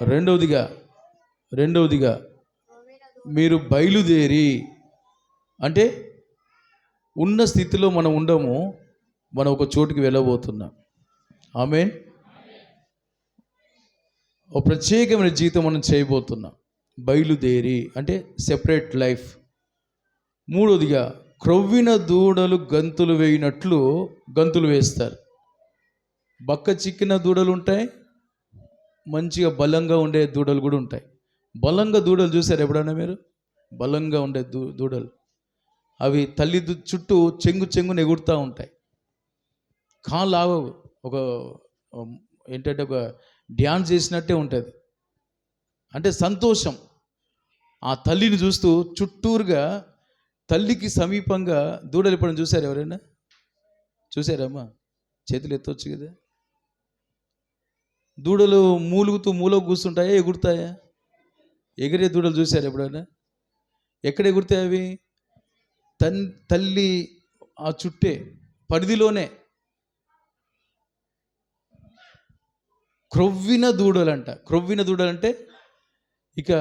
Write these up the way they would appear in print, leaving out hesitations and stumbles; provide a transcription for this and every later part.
రెండవదిగా మీరు బయలుదేరి, అంటే ఉన్న స్థితిలో మనం ఉండము, మనం ఒక చోటుకి వెళ్ళబోతున్నాం. ఆమేన్. ఒక ప్రత్యేకమైన జీవితం మనం చేయబోతున్నాం. బయలుదేరి అంటే సెపరేట్ లైఫ్. మూడవదిగా క్రొవ్విన దూడలు గంతులు వేయినట్లు గంతులు వేస్తారు. బక్క చిక్కిన దూడలు ఉంటాయి, మంచిగా బలంగా ఉండే దూడలు కూడా ఉంటాయి. బలంగా దూడలు చూసారు ఎప్పుడైనా మీరు? బలంగా ఉండే దూడలు అవి తల్లి చుట్టూ చెంగున ఎగురుతూ ఉంటాయి. కాళ్ళు ఆగవు, ఒక ఏంటంటే ఒక డ్యాన్స్ చేసినట్టే ఉంటుంది. అంటే సంతోషం. ఆ తల్లిని చూస్తూ చుట్టూరుగా తల్లికి సమీపంగా దూడలు ఎప్పుడైనా చూసారు? ఎవరైనా చూసారమ్మా? చేతులు ఎత్తవచ్చు కదా. దూడలు మూలుగుతూ మూలకు కూర్చుంటాయా, ఎగురుతాయా? ఎగిరే దూడలు చూసారు ఎప్పుడైనా? ఎక్కడ ఎగురుతాయి అవి? తల్లి ఆ చుట్టే పరిధిలోనే. క్రొవ్విన దూడలంటే ఇక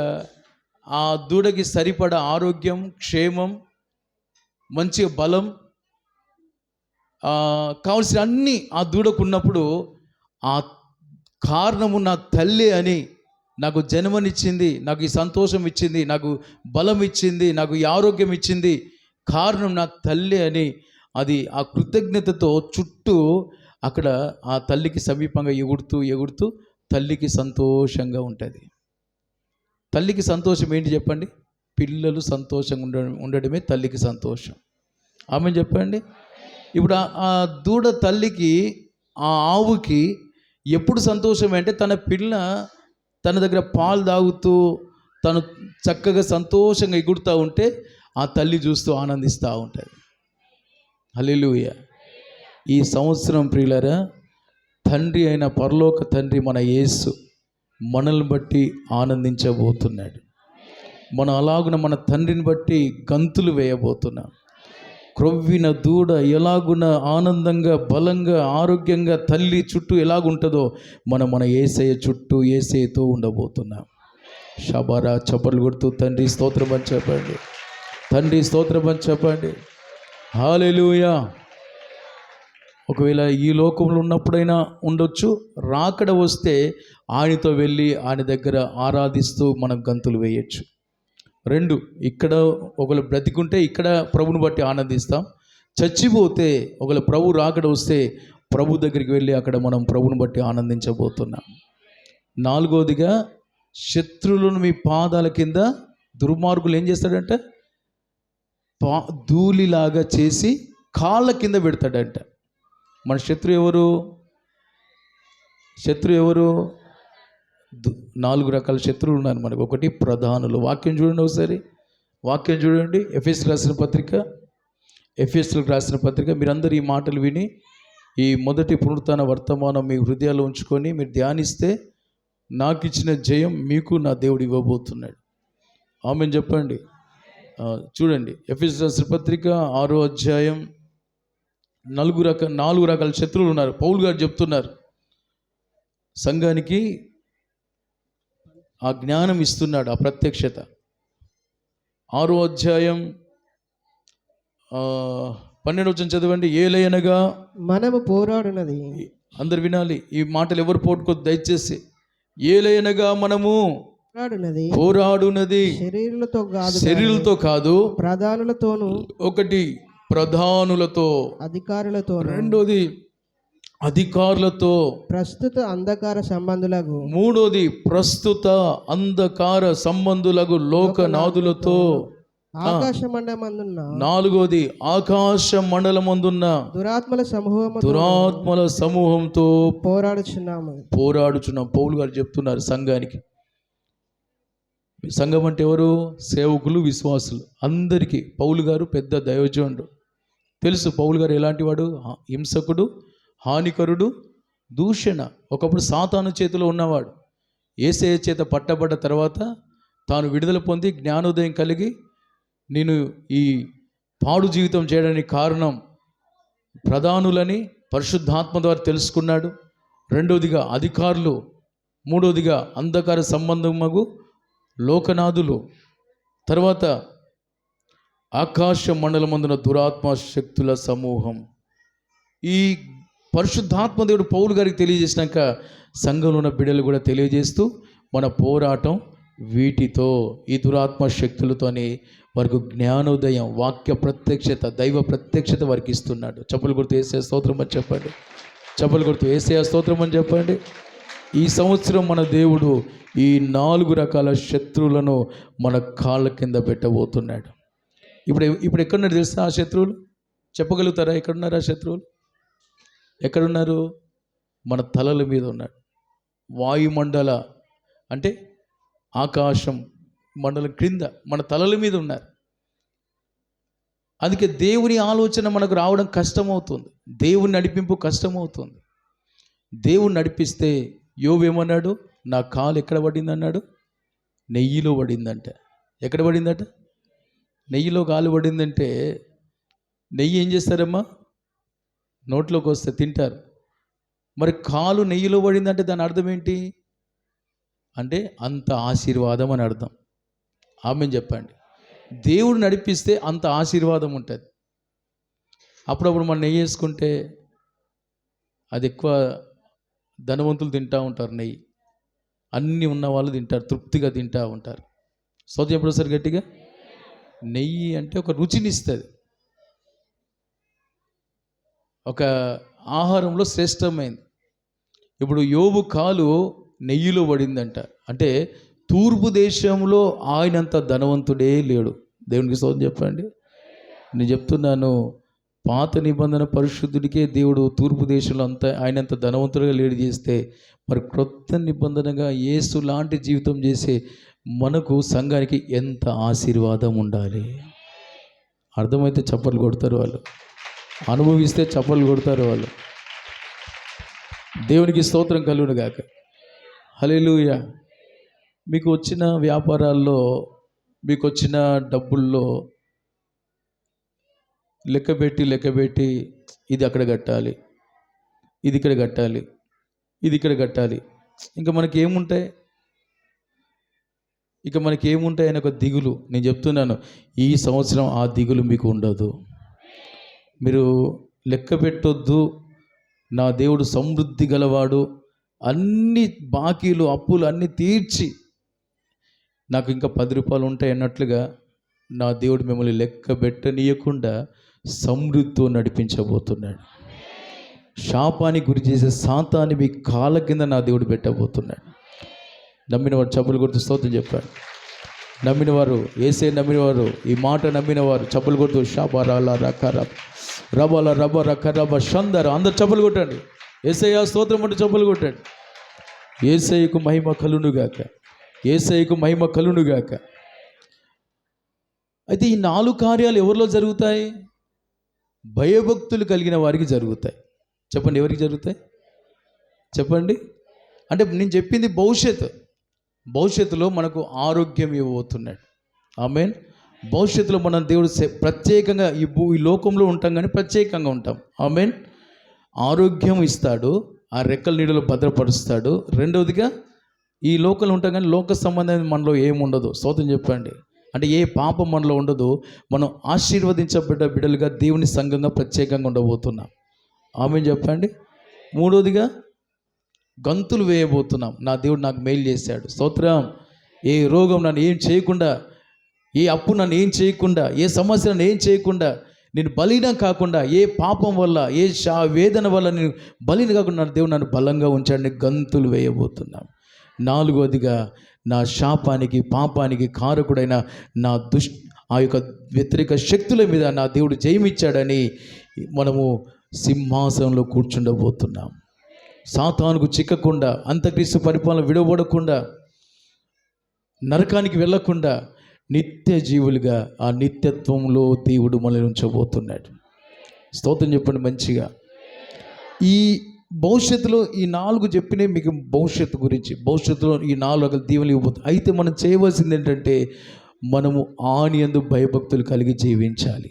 ఆ దూడకి సరిపడా ఆరోగ్యం, క్షేమం, మంచి బలం కావలసిన అన్నీ ఆ దూడకు ఉన్నప్పుడు, ఆ కారణము నా తల్లి అని, నాకు జన్మనిచ్చింది, నాకు ఈ సంతోషం ఇచ్చింది, నాకు బలం ఇచ్చింది, నాకు ఈ ఆరోగ్యం ఇచ్చింది, కారణం నా తల్లి అని అది ఆ కృతజ్ఞతతో చుట్టూ అక్కడ ఆ తల్లికి సమీపంగా ఎగురుతూ తల్లికి సంతోషంగా ఉంటుంది. తల్లికి సంతోషం ఏంటి చెప్పండి? పిల్లలు సంతోషంగా ఉండడమే తల్లికి సంతోషం. ఆమె చెప్పండి. ఇప్పుడు ఆ దూడ తల్లికి, ఆ ఆవుకి ఎప్పుడు సంతోషం అంటే తన పిల్ల తన దగ్గర పాలు తాగుతూ తను చక్కగా సంతోషంగా ఎగురుతూ ఉంటే ఆ తల్లి చూస్తూ ఆనందిస్తూ ఉంటుంది. హల్లెలూయా. ఈ సంవత్సరం ప్రియులారా, తండ్రి అయిన పరలోక తండ్రి మన యేసు మనల్ని బట్టి ఆనందించబోతున్నాడు. మనం అలాగున మన తండ్రిని బట్టి గంతులు వేయబోతున్నాం. క్రొవ్విన దూడ ఎలాగున ఆనందంగా, బలంగా, ఆరోగ్యంగా తల్లి చుట్టూ ఎలాగుంటుందో మన యేసయ్య చుట్టూ యేసయ్యతో ఉండబోతున్నాం. షబారా చప్పట్లు కొడుతూ తండ్రి స్తోత్రం అని చెప్పండి. తండ్రి స్తోత్రం అని చెప్పండి. హల్లెలూయా. ఒకవేళ ఈ లోకంలో ఉన్నప్పుడైనా ఉండొచ్చు, రాకడ వస్తే ఆయనతో వెళ్ళి ఆయన దగ్గర ఆరాధిస్తూ మనం గంతులు వేయచ్చు. 2, ఇక్కడ ఒకవేళ బ్రతికుంటే ఇక్కడ ప్రభుని బట్టి ఆనందిస్తాం. చచ్చిపోతే ఒకవేళ ప్రభు రాకడ వస్తే ప్రభు దగ్గరికి వెళ్ళి అక్కడ మనం ప్రభుని బట్టి ఆనందించబోతున్నాం. 4వదిగా శత్రువులను మీ పాదాల కింద, దుర్మార్గులు ఏం చేస్తాడంట? ధూళిలాగా చేసి కాళ్ళ కింద పెడతాడంట. మన శత్రువు ఎవరు? 4 రకాల శత్రువులు ఉన్నారు మనకు. ఒకటి ప్రధానులు. వాక్యం చూడండి ఒకసారి. వాక్యం చూడండి. ఎఫెసీయులకు రాసిన పత్రిక. మీరందరూ ఈ మాటలు విని ఈ మొదటి పునరుత్థాన వర్తమానం మీ హృదయాల్లో ఉంచుకొని మీరు ధ్యానిస్తే నాకు ఇచ్చిన జయం మీకు నా దేవుడు ఇవ్వబోతున్నాడు. ఆమెన్ చెప్పండి. చూడండి, ఎఫెసీయులకు రాసిన పత్రిక 6వ అధ్యాయం. 4 రకాల శత్రువులు ఉన్నారు. పౌలు గారు చెప్తున్నారు సంఘానికి, ఆ జ్ఞానం ఇస్తున్నాడు, ఆ ప్రత్యక్షత. 6వ అధ్యాయం 12వ వచనం చదవండి. ఏలయనగా మనము పోరాడునది, అందరు వినాలి ఈ మాటలు, ఎవరు పోటుకోదు దయచేసి. ఏలయనగా మనము పోరాడునది శరీరులతో కాదు, ప్రధానులతోను. 1 ప్రధానులతో, అధికారులతో. 2వది అధికారులతో, ప్రస్తుత అంధకార సంబంధులకు. 3వది ప్రస్తుత అంధకార సంబంధులకు లోకనాథులతో. ఆకాశ మండలమందున్న. 4వది ఆకాశ మండలమందున్న దురాత్మల సమూహంతో పోరాడుచున్నాం. పౌలు గారు చెప్తున్నారు సంఘానికి. సంఘం అంటే ఎవరు? సేవకులు, విశ్వాసులు అందరికీ. పౌలు గారు పెద్ద దైవజనుడు. తెలుసు పౌలు గారు ఎలాంటి వాడు? హింసకుడు, హానికరుడు, దూషణ. ఒకప్పుడు సాతాను చేతిలో ఉన్నవాడు. యేసయ్య చేత పట్టబడ్డ తర్వాత తాను విడుదల పొంది జ్ఞానోదయం కలిగి, నేను ఈ పాడు జీవితం చేయడానికి కారణం ప్రధానులని పరిశుద్ధాత్మ ద్వారా తెలుసుకున్నాడు. 2వదిగా అధికారులు, మూడవదిగా అంధకార సంబంధమగు లోకనాథులు, తర్వాత ఆకాశ మండలమందున దురాత్మ శక్తుల సమూహం. ఈ పరిశుద్ధాత్మ దేవుడు పౌలు గారికి తెలియజేసినాక సంఘంలో ఉన్న బిడ్డలు కూడా తెలియజేస్తూ మన పోరాటం వీటితో, ఈ దురాత్మ శక్తులతోని వారికి జ్ఞానోదయం, వాక్య ప్రత్యక్షత, దైవ ప్రత్యక్షత వారికి ఇస్తున్నాడు. చప్పలు గుర్తు యేసయ్య స్తోత్రం అని చెప్పండి. చప్పలు గుర్తు యేసయ్య స్తోత్రం అని చెప్పండి. ఈ సంవత్సరం మన దేవుడు ఈ 4 రకాల శత్రువులను మన కాళ్ళ కింద పెట్టబోతున్నాడు. ఇప్పుడు ఎక్కడున్నారు తెలుసా ఆ శత్రువులు? చెప్పగలుగుతారా ఎక్కడున్నారు ఆ శత్రువులు? ఎక్కడున్నారు? మన తలల మీద ఉన్నాడు. వాయుమండల అంటే ఆకాశం మండలం క్రింద మన తలల మీద ఉన్నారు. అందుకే దేవుని ఆలోచన మనకు రావడం కష్టమవుతుంది, దేవుని నడిపింపు కష్టమవుతుంది. దేవుని నడిపిస్తే యోబు ఏమన్నాడు? నా కాలు ఎక్కడ పడింది అన్నాడు? నెయ్యిలో పడిందంట. ఎక్కడ పడిందట? నెయ్యిలో కాలు పడిందంటే నెయ్యి ఏం చేస్తారమ్మా? నోట్లోకి వస్తే తింటారు. మరి కాలు నెయ్యిలో పడిందంటే దాని అర్థం ఏంటి? అంటే అంత ఆశీర్వాదం అని అర్థం. ఆమెను చెప్పండి. దేవుడు నడిపిస్తే అంత ఆశీర్వాదం ఉంటుంది. అప్పుడప్పుడు మనం నెయ్యి వేసుకుంటే అది ఎక్కువ ధనవంతులు తింటూ ఉంటారు. నెయ్యి అన్నీ ఉన్న వాళ్ళు తింటారు, తృప్తిగా తింటూ ఉంటారు. స్తోత్రం ఎప్పుడు సార్ గట్టిగా? నెయ్యి అంటే ఒక రుచినిస్తుంది, ఒక ఆహారంలో శ్రేష్టమైంది. ఇప్పుడు యోబు కాలు నెయ్యిలో పడిందంట. అంటే తూర్పు దేశంలో ఆయనంత ధనవంతుడే లేడు. దేవునికి స్తోత్రం చెప్పండి. నేను చెప్తున్నాను, పాత నిబంధన పరిశుద్ధుడికే దేవుడు తూర్పు దేశంలో అంతా ఆయనంత ధనవంతుడిగా లేడు చేస్తే, మరి క్రొత్త నిబంధనగా యేసు లాంటి జీవితం చేసే మనకు సంఘానికి ఎంత ఆశీర్వాదం ఉండాలి. అర్థమైతే చప్పట్లు కొడతారు వాళ్ళు, అనుభవిస్తే చప్పట్లు కొడతారు వాళ్ళు. దేవునికి స్తోత్రం కలుగును గాక. హల్లెలూయా. మీకు వచ్చిన వ్యాపారాల్లో, మీకు వచ్చిన డబ్బుల్లో లెక్కబెట్టి ఇది అక్కడ కట్టాలి, ఇది ఇక్కడ కట్టాలి, ఇది ఇక్కడ కట్టాలి, ఇంకా మనకి ఏముంటాయి? అనే ఒక దిగులు. నేను చెప్తున్నాను, ఈ సంవత్సరం ఆ దిగులు మీకు ఉండదు. మీరు లెక్క పెట్టొద్దు. నా దేవుడు సమృద్ధి గలవాడు, అన్ని బాకీలు అప్పులు అన్నీ తీర్చి నాకు ఇంకా 10 రూపాయలు ఉంటాయి అన్నట్లుగా నా దేవుడు మిమ్మల్ని లెక్క పెట్టనీయకుండా సమృద్ధితో నడిపించబోతున్నాడు. శాపానికి గురి చేసే సాతాన్ని మీ కాళ్ళ కింద నా దేవుడు పెట్టబోతున్నాడు. నమ్మినవారు చప్పులు కొడుతూ స్తోత్రం చెప్పాడు. నమ్మినవారు, యేసే నమ్మినవారు, ఈ మాట నమ్మినవారు చప్పులు కొడుతూ షాబారాల రకర రబల రబ రక రబ షందర అందరు చప్పులు కొట్టండి. యేసయ్య స్తోత్రం అంటూ చప్పులు కొట్టండి. యేసయ్యకు మహిమ కలునుగాక, యేసయ్యకు మహిమ కలునుగాక. అయితే ఈ 4 కార్యాలు ఎవరిలో జరుగుతాయి? భయభక్తులు కలిగిన వారికి జరుగుతాయి. చెప్పండి, ఎవరికి జరుగుతాయి? చెప్పండి. అంటే నేను చెప్పింది భవిష్యత్తులో మనకు ఆరోగ్యం ఇవ్వబోతున్నాడు. ఆమేన్. భవిష్యత్తులో మనం దేవుడు ప్రత్యేకంగా ఈ లోకంలో ఉంటాం కానీ ప్రత్యేకంగా ఉంటాం. ఆమేన్. ఆరోగ్యం ఇస్తాడు, ఆ రెక్కల నీడలో భద్రపరుస్తాడు. రెండవదిగా ఈ లోకంలో ఉంటాం కానీ లోక సంబంధమైన మనలో ఏముండదు. స్తోత్రం చెప్పండి. అంటే ఏ పాపం మనలో ఉండదు. మనం ఆశీర్వదించబడ్డ బిడ్డలుగా దేవుని సంఘంగా ప్రత్యేకంగా ఉండబోతున్నాం. ఆమేన్ చెప్పండి. మూడవదిగా గంతులు వేయబోతున్నాం. నా దేవుడు నాకు మేలు చేశాడు. స్తోత్రం. ఏ రోగం నన్ను ఏం చేయకుండా, ఏ అప్పు నన్ను ఏం చేయకుండా, ఏ సమస్య నన్ను ఏం చేయకుండా, నేను బలీనం కాకుండా, ఏ పాపం వల్ల, ఏ వేదన వల్ల నేను బలీన కాకుండా నా దేవుడు నన్ను బలంగా ఉంచాడని గంతులు వేయబోతున్నాం. నాలుగవదిగా నా శాపానికి పాపానికి కారకుడైన నా ఆ యొక్క వ్యతిరేక శక్తుల మీద నా దేవుడు జయమిచ్చాడని మనము సింహాసనంలో కూర్చుండబోతున్నాం. సాతానుకు చిక్కకుండా, అంత్యక్రీస్తు పరిపాలన విడవబడకుండా, నరకానికి వెళ్ళకుండా నిత్య జీవులుగా ఆ నిత్యత్వంలో దేవుడు మనల్ని ఉంచబోతున్నాడు. స్తోత్రం చెప్పండి మంచిగా. ఈ భవిష్యత్తులో ఈ 4 చెప్పినే మీకు భవిష్యత్తు గురించి, భవిష్యత్తులో ఈ 4 దీవెనలు ఇవ్వబోతుంది. అయితే మనం చేయవలసింది ఏంటంటే మనము ఆయనయందు భయభక్తులు కలిగి జీవించాలి.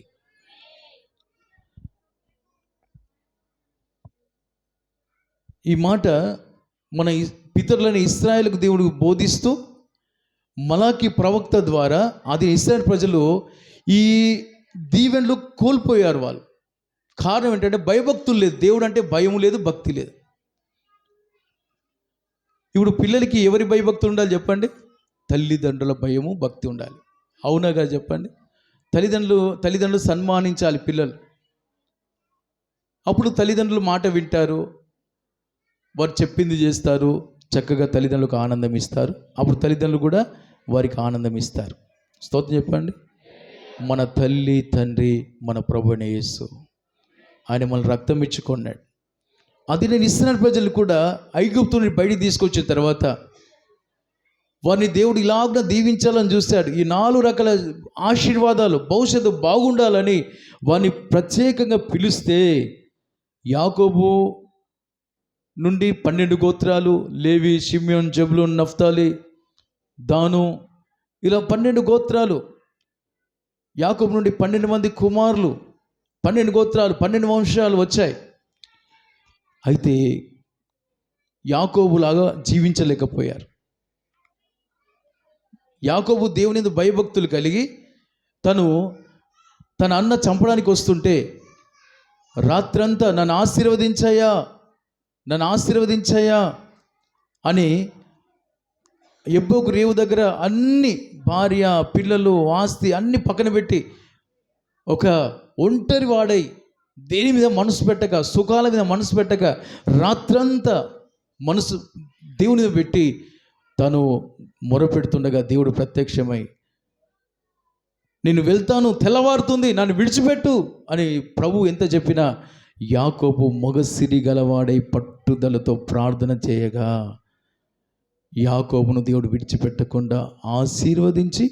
ఈ మాట మన పితరులని ఇశ్రాయేలుకు దేవుడు బోధిస్తూ మలాకి ప్రవక్త ద్వారా అది ఇశ్రాయేల్ ప్రజలు ఈ దీవెనలు కోల్పోయారు. వాళ్ళు కారణం ఏంటంటే భయభక్తులు లేదు. దేవుడు అంటే భయం లేదు, భక్తి లేదు. ఇప్పుడు పిల్లలకి ఎవరి భయభక్తులు ఉండాలి చెప్పండి? తల్లిదండ్రుల భయము, భక్తి ఉండాలి. అవునాగా చెప్పండి? తల్లిదండ్రులు సన్మానించాలి పిల్లలు. అప్పుడు తల్లిదండ్రులు మాట వింటారు, వారు చెప్పింది చేస్తారు, చక్కగా తల్లిదండ్రులకు ఆనందం ఇస్తారు. అప్పుడు తల్లిదండ్రులు కూడా వారికి ఆనందం ఇస్తారు. స్తోత్రం చెప్పండి. మన తల్లి తండ్రి మన ప్రభువైన యేసు, ఆయన మన రక్తం ఇచ్చుకున్నాడు. అది నేను ఇశ్రాయేలు ప్రజలు కూడా ఐగుప్తు నుండి బయటికి తీసుకొచ్చిన తర్వాత వారిని దేవుడు ఇలాగ దీవించాలని చూశాడు. ఈ 4 రకాల ఆశీర్వాదాలు భవిష్యత్తు బాగుండాలని వారిని ప్రత్యేకంగా పిలిస్తే యాకోబు నుండి 12 గోత్రాలు, లేవి, షిమ్యోన్, జబులూన్, నఫ్తాలి, దాను, ఇలా 12 గోత్రాలు. యాకోబు నుండి 12 మంది కుమారులు, 12 గోత్రాలు, 12 వంశాలు వచ్చాయి. అయితే యాకోబులాగా జీవించలేకపోయారు. యాకోబు దేవుని యందు భయభక్తులు కలిగి తన అన్న చంపడానికి వస్తుంటే రాత్రంతా నన్ను ఆశీర్వదించాయా అని ఎబ్బోకు రేవు దగ్గర అన్ని భార్య, పిల్లలు, ఆస్తి అన్ని పక్కన పెట్టి ఒక ఒంటరి వాడై దేని మీద మనసు పెట్టక, సుఖాల మీద మనసు పెట్టక రాత్రంతా మనసు దేవుని మీద పెట్టి తను మొరపెడుతుండగా దేవుడు ప్రత్యక్షమై, నేను వెళ్తాను, తెల్లవారుతుంది, నన్ను విడిచిపెట్టు అని ప్రభు ఎంత చెప్పినా యాకోబు మొగసిరి గలవాడై పట్టుదలతో ప్రార్థన చేయగా యాకోబును దేవుడు విడిచిపెట్టకుండా ఆశీర్వదించి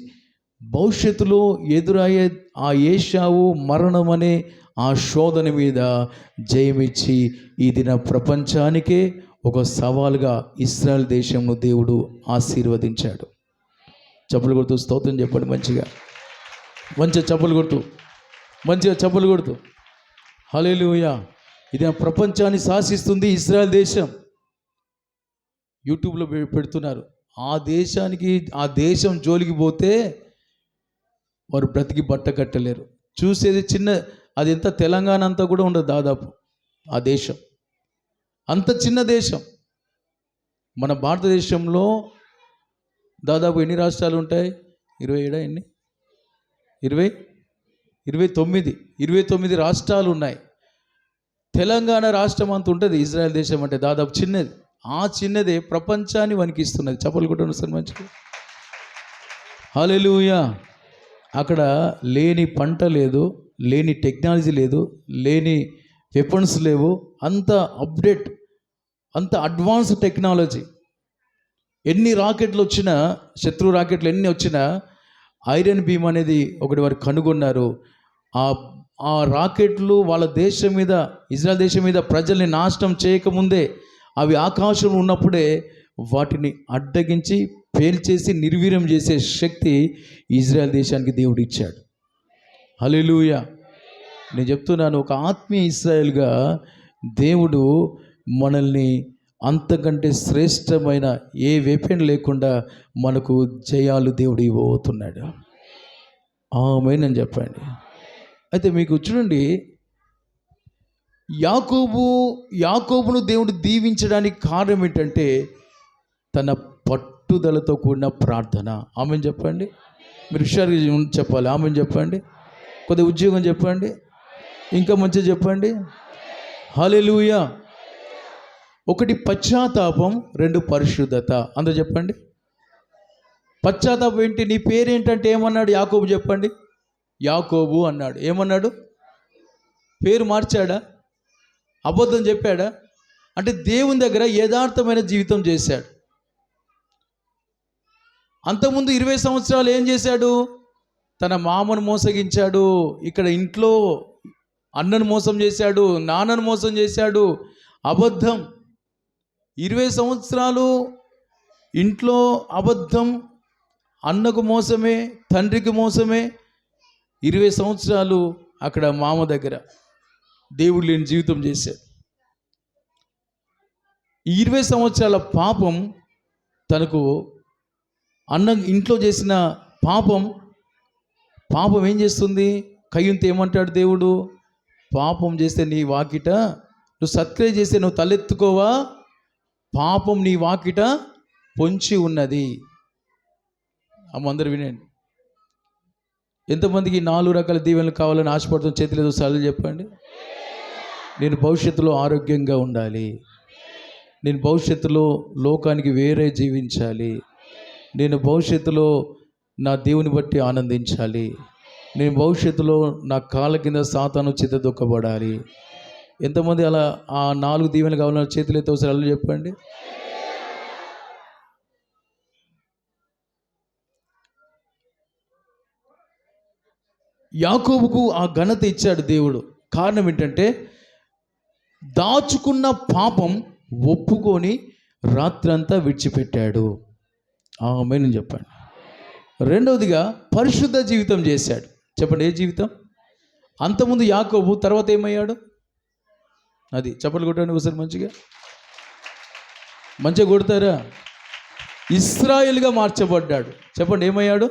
భవిష్యత్తులో ఎదురయ్యే ఆ ఏశావు మరణం అనే ఆ శోధన మీద జయమిచ్చి ఈ దిన ప్రపంచానికే ఒక సవాల్గా ఇశ్రాయేల్ దేశంను దేవుడు ఆశీర్వదించాడు. చప్పలు కొడుతూ స్తోత్రం చెప్పండి. మంచిగా చప్పలు కొడుతూ, మంచిగా చప్పలు కొడుతూ హల్లెలూయా. ఇది ప్రపంచాన్ని శాసిస్తుంది ఇశ్రాయేల్ దేశం. యూట్యూబ్లో పెడుతున్నారు. ఆ దేశం జోలికి పోతే వారు బ్రతికి బట్ట కట్టలేరు. చూసేది చిన్న, అది ఎంత తెలంగాణ అంతా కూడా ఉండదు దాదాపు. ఆ దేశం అంత చిన్న దేశం. మన భారతదేశంలో దాదాపు ఎన్ని రాష్ట్రాలు ఉంటాయి? 27 ఎన్ని? 29 రాష్ట్రాలు ఉన్నాయి. తెలంగాణ రాష్ట్రం అంత ఉంటుంది. ఇజ్రాయెల్ దేశం అంటే దాదాపు చిన్నది. ఆ చిన్నదే ప్రపంచాన్ని వణికిస్తున్నది. చప్పలు కొట్టండి సార్ మంచిగా. హల్లెలూయా. అక్కడ లేని పంట లేదు, లేని టెక్నాలజీ లేదు, లేని వెపన్స్ లేవు. అంత అప్డేట్, అంత అడ్వాన్స్ టెక్నాలజీ. ఎన్ని రాకెట్లు వచ్చినా, శత్రు రాకెట్లు ఎన్ని వచ్చినా ఐరన్ బీమ్ అనేది ఒకటి వారు కనుగొన్నారు. ఆ రాకెట్లు వాళ్ళ దేశం మీద, ఇజ్రాయెల్ దేశం మీద ప్రజల్ని నాశనం చేయకముందే అవి ఆకాశంలో ఉన్నప్పుడే వాటిని అడ్డగించి పేల్చేసి నిర్వీర్యం చేసే శక్తి ఇజ్రాయెల్ దేశానికి దేవుడు ఇచ్చాడు. హల్లెలూయా. నేను చెప్తున్నాను, ఒక ఆత్మీయ ఇశ్రాయేల్గా దేవుడు మనల్ని అంతకంటే శ్రేష్టమైన ఏ వెపన్ లేకుండా మనకు జయాలు దేవుడు ఇవ్వబోతున్నాడు. ఆమేన్ అని చెప్పండి. అయితే మీకు చూడండి, యాకోబును దేవుడు దీవించడానికి కారణం ఏంటంటే తన పట్టుదలతో కూడిన ప్రార్థన. ఆమేన్ చెప్పండి. మీరు హుషారుగా చెప్పాలి. ఆమేన్ చెప్పండి. కొద్దిగా ఉద్యోగం చెప్పండి, ఇంకా మంచిగా చెప్పండి. హల్లెలూయా. 1 పశ్చాత్తాపం, 2 పరిశుద్ధత. అందరూ చెప్పండి. పశ్చాత్తాపం ఏంటి? నీ పేరేంటంటే ఏమన్నాడు యాకోబు? చెప్పండి. యాకోబు అన్నాడు. ఏమన్నాడు? పేరు మార్చాడా? అబద్ధం చెప్పాడా? అంటే దేవుని దగ్గర యథార్థమైన జీవితం చేశాడు. అంతకుముందు 20 సంవత్సరాలు ఏం చేశాడు? తన మామను మోసగించాడు, ఇక్కడ ఇంట్లో అన్నను మోసం చేశాడు, నాన్నను మోసం చేశాడు. అబద్ధం. 20 సంవత్సరాలు ఇంట్లో అబద్ధం, అన్నకు మోసమే, తండ్రికి మోసమే. 20 సంవత్సరాలు అక్కడ మామ దగ్గర దేవుడు లేని జీవితం చేశాడు. ఈ 20 సంవత్సరాల పాపం తనకు ఇంట్లో చేసిన పాపం ఏం చేస్తుంది? కయ్యూనితో ఏమంటాడు దేవుడు? పాపం చేస్తే నీ వాకిట, నువ్వు సత్క్రియ చేస్తే నువ్వు తలెత్తుకోవా, పాపం నీ వాకిట పొంచి ఉన్నది. అందరూ వినండి. ఎంతమందికి 4 రకాల దీవెనలు కావాలని ఆశపడుతున్న చేతులు సార్లు చెప్పండి. నేను భవిష్యత్తులో ఆరోగ్యంగా ఉండాలి, నేను భవిష్యత్తులో లోకానికి వేరే జీవించాలి, నేను భవిష్యత్తులో నా దేవుని బట్టి ఆనందించాలి, నేను భవిష్యత్తులో నా కాళ్ళ కింద సాతాను చిత్తదొక్కబడాలి. ఎంతమంది అలా ఆ 4 దీవెనలు కావాలని చేతులు ఎత్తి ఒకసారి చెప్పండి. యాకోబుకు ఆ ఘనత ఇచ్చాడు దేవుడు. కారణం ఏంటంటే దాచుకున్న పాపం ఒప్పుకొని రాత్రంతా విడిచిపెట్టాడు. ఆమేన్ చెప్పండి. రెండవదిగా పరిశుద్ధ జీవితం చేశాడు. చెప్పండి, ఏ జీవితం? అంతకుముందు యాకోబు, తర్వాత ఏమయ్యాడు? అది చెప్పలు కొట్టండి ఒకసారి, మంచిగా కొడతారా? ఇశ్రాయేలుగా మార్చబడ్డాడు. చెప్పండి, ఏమయ్యాడు?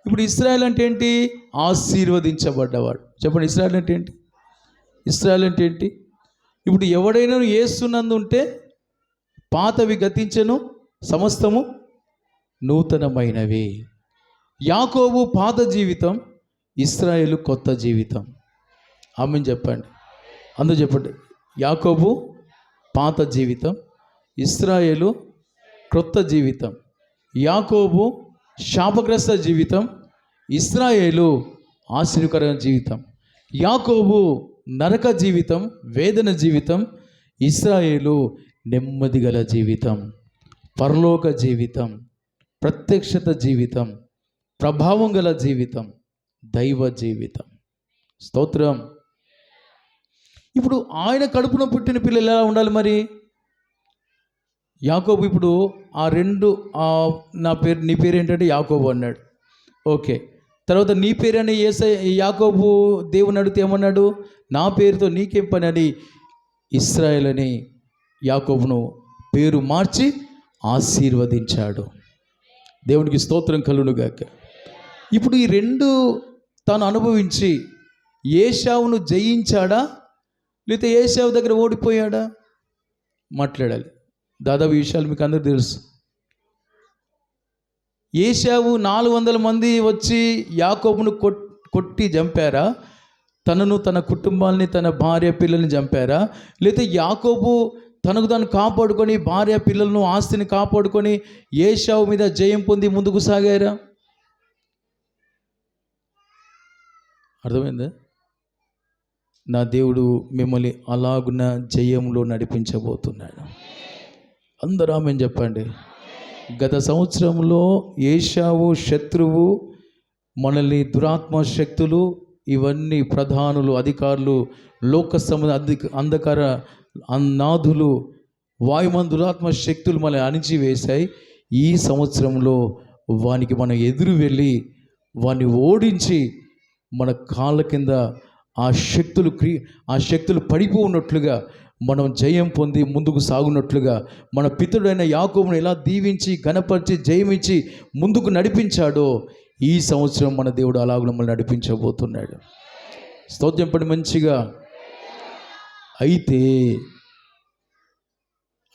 ఇప్పుడు ఇశ్రాయేల్ అంటే ఏంటి? ఆశీర్వదించబడ్డవాడు. చెప్పండి, ఇశ్రాయేల్ అంటే ఏంటి? ఇశ్రాయేల్ అంటే ఏంటి? ఇప్పుడు ఎవడైనా యేసునందు ఉంటే పాతవి గతించెను, సమస్తము నూతనమైనవి. యాకోబు పాత జీవితం, ఇశ్రాయేలు కొత్త జీవితం. ఆమేన్ చెప్పండి. అందరూ చెప్పండి. యాకోబు పాత జీవితం, ఇశ్రాయేలు క్రొత్త జీవితం. యాకోబు శాపగ్రస్త జీవితం, ఇశ్రాయేలు ఆశీర్వకరమైన జీవితం. యాకోబు నరక జీవితం, వేదన జీవితం, ఇశ్రాయేలు నెమ్మది గల జీవితం, పరలోక జీవితం, ప్రత్యక్షత జీవితం, ప్రభావం గల జీవితం, దైవ జీవితం. స్తోత్రం. ఇప్పుడు ఆయన కడుపున పుట్టిన పిల్లలు ఎలా ఉండాలి మరి? యాకోబు ఇప్పుడు ఆ 2 నీ పేరు ఏంటంటే యాకోబు అన్నాడు. ఓకే, తర్వాత నీ పేరు అని యాకోబు దేవుని అడిగితే ఏమన్నాడు? నా పేరుతో నీకేం పని అని ఇశ్రాయేల్ అని యాకోబును పేరు మార్చి ఆశీర్వదించాడు. దేవునికి స్తోత్రం కలుగునుగాక. ఇప్పుడు ఈ 2 తాను అనుభవించి ఏశావును జయించాడా, లేకపోతే ఏశావు దగ్గర ఓడిపోయాడా? మాట్లాడాలి. దాదాపు విషయాలు మీకు అందరూ తెలుసు. ఏశావు 400 మంది వచ్చి యాకోబును కొట్టి చంపారా? తనను, తన కుటుంబాన్ని, తన భార్య పిల్లల్ని చంపారా? లేకపోతే యాకోబు తనకు తాను కాపాడుకొని భార్య పిల్లలను, ఆస్తిని కాపాడుకొని ఏశావు మీద జయం పొంది ముందుకు సాగారా? అర్థమైందా? నా దేవుడు మిమ్మల్ని అలాగున జయంలో నడిపించబోతున్నాడు. అందరూ ఆమేన్ చెప్పండి. గత సంవత్సరంలో ఏశావు శత్రువు, మనల్ని దురాత్మ శక్తులు, ఇవన్నీ ప్రధానులు, అధికారులు, లోక సంబంధ అంధకార నాథులు, వాయుమందు దురాత్మ శక్తులు మనల్ని అణిచివేశాయి. ఈ సంవత్సరంలో వానికి మనం ఎదురు వెళ్ళి వాన్ని ఓడించి మన కాళ్ళ కింద ఆ శక్తులు పడిపోనట్లుగా మనం జయం పొంది ముందుకు సాగునట్లుగా మన పితరుడైన యాకోబును ఎలా దీవించి ఘనపరిచి జయమిచ్చి ముందుకు నడిపించాడో ఈ సంవత్సరం మన దేవుడు అలాగ మనల్ని నడిపించబోతున్నాడు. స్తోత్రం చెప్పండి మంచిగా.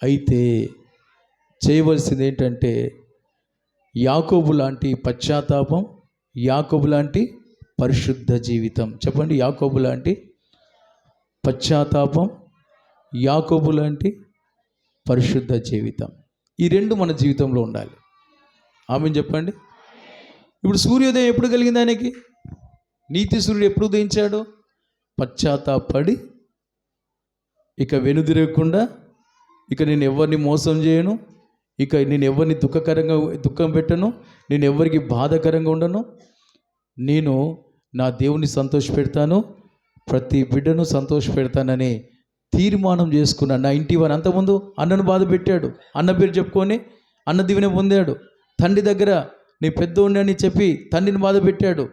అయితే చేయవలసింది ఏంటంటే యాకోబు లాంటి పశ్చాత్తాపం, యాకోబు లాంటి పరిశుద్ధ జీవితం. చెప్పండి, యాకోబు లాంటి పశ్చాత్తాపం, యాకోబు లాంటి పరిశుద్ధ జీవితం. ఈ 2 మన జీవితంలో ఉండాలి. ఆమేన్ చెప్పండి. ఇప్పుడు సూర్యోదయం ఎప్పుడు కలిగింది ఆయనకి? నీతి సూర్యుడు ఎప్పుడు ఉదయించాడు? పశ్చాత్తాపడి ఇక వెనుదిరగకుండా, ఇక నేను ఎవరిని మోసం చేయను, ఇక నేను ఎవరిని దుఃఖం పెట్టను, నేను ఎవరికి బాధాకరంగా ఉండను, నేను నా దేవుని సంతోషపెడతాను, ప్రతి బిడ్డను సంతోషపెడతానని తీర్మానం చేసుకున్నాను. నా ఇంటి వారు అంతకుముందు అన్నను బాధ పెట్టాడు, అన్న పేరు చెప్పుకొని అన్న దీవెన పొందాడు. తండ్రి దగ్గర నీ పెద్దోడిని అని చెప్పి తండ్రిని బాధ పెట్టాడు.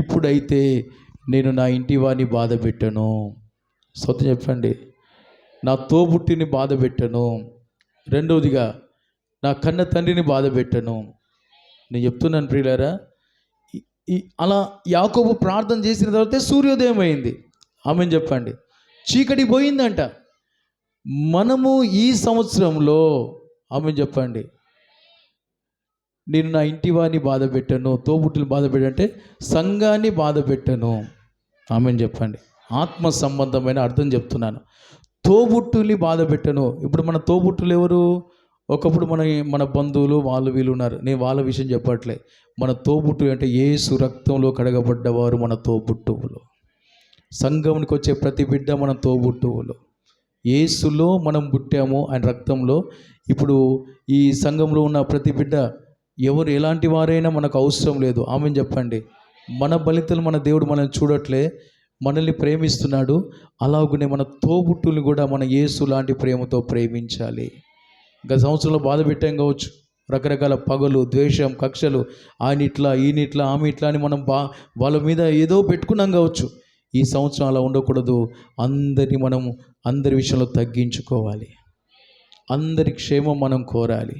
ఇప్పుడైతే నేను నా ఇంటి వారిని బాధ పెట్టాను. సొంత చెప్పండి, నా తోబుట్టిని బాధ పెట్టను. రెండవదిగా నా కన్న తండ్రిని బాధ పెట్టను. నేను చెప్తున్నాను ప్రియులారా, అలా యాకోబు ప్రార్థన చేసిన తర్వాతే సూర్యోదయం అయింది. ఆమెను చెప్పండి. చీకటి పోయిందంట. మనము ఈ సంవత్సరంలో ఆమెను చెప్పండి, నేను నా ఇంటి వారిని బాధ పెట్టను, తోబుట్టుని బాధ పెట్టంటే సంఘాన్ని బాధ పెట్టను. ఆమెను చెప్పండి. ఆత్మ సంబంధమైన అర్థం చెప్తున్నాను. తోబుట్టుని బాధ పెట్టను. ఇప్పుడు మన తోబుట్టులు ఎవరు? ఒకప్పుడు మన బంధువులు వాళ్ళు వీళ్ళు ఉన్నారు. నేను వాళ్ళ విషయం చెప్పట్లే. మన తోబుట్టు అంటే యేసు రక్తంలో కడగబడ్డవారు మన తోబుట్టువులు. సంఘంకి వచ్చే ప్రతి బిడ్డ మన తోబుట్టువులు. యేసులో మనం పుట్టాము, ఆయన రక్తంలో. ఇప్పుడు ఈ సంఘంలో ఉన్న ప్రతి బిడ్డ ఎవరు ఎలాంటి వారైనా మనకు అవసరం లేదు. ఆమెను చెప్పండి. మన బలితలు మన దేవుడు మనల్ని చూడట్లే, మనల్ని ప్రేమిస్తున్నాడు. అలాగనే మన తోబుట్టుని కూడా మన యేసు లాంటి ప్రేమతో ప్రేమించాలి. గత సంవత్సరంలో బాధ పెట్టాం కావచ్చు, రకరకాల పగలు, ద్వేషం, కక్షలు, ఆయన ఇట్లా, ఈయన ఇట్లా, ఆమె ఇట్లా అని మనం వాళ్ళ మీద ఏదో పెట్టుకున్నాం కావచ్చు. ఈ సంవత్సరం అలా ఉండకూడదు. అందరి విషయంలో తగ్గించుకోవాలి. అందరి క్షేమం మనం కోరాలి.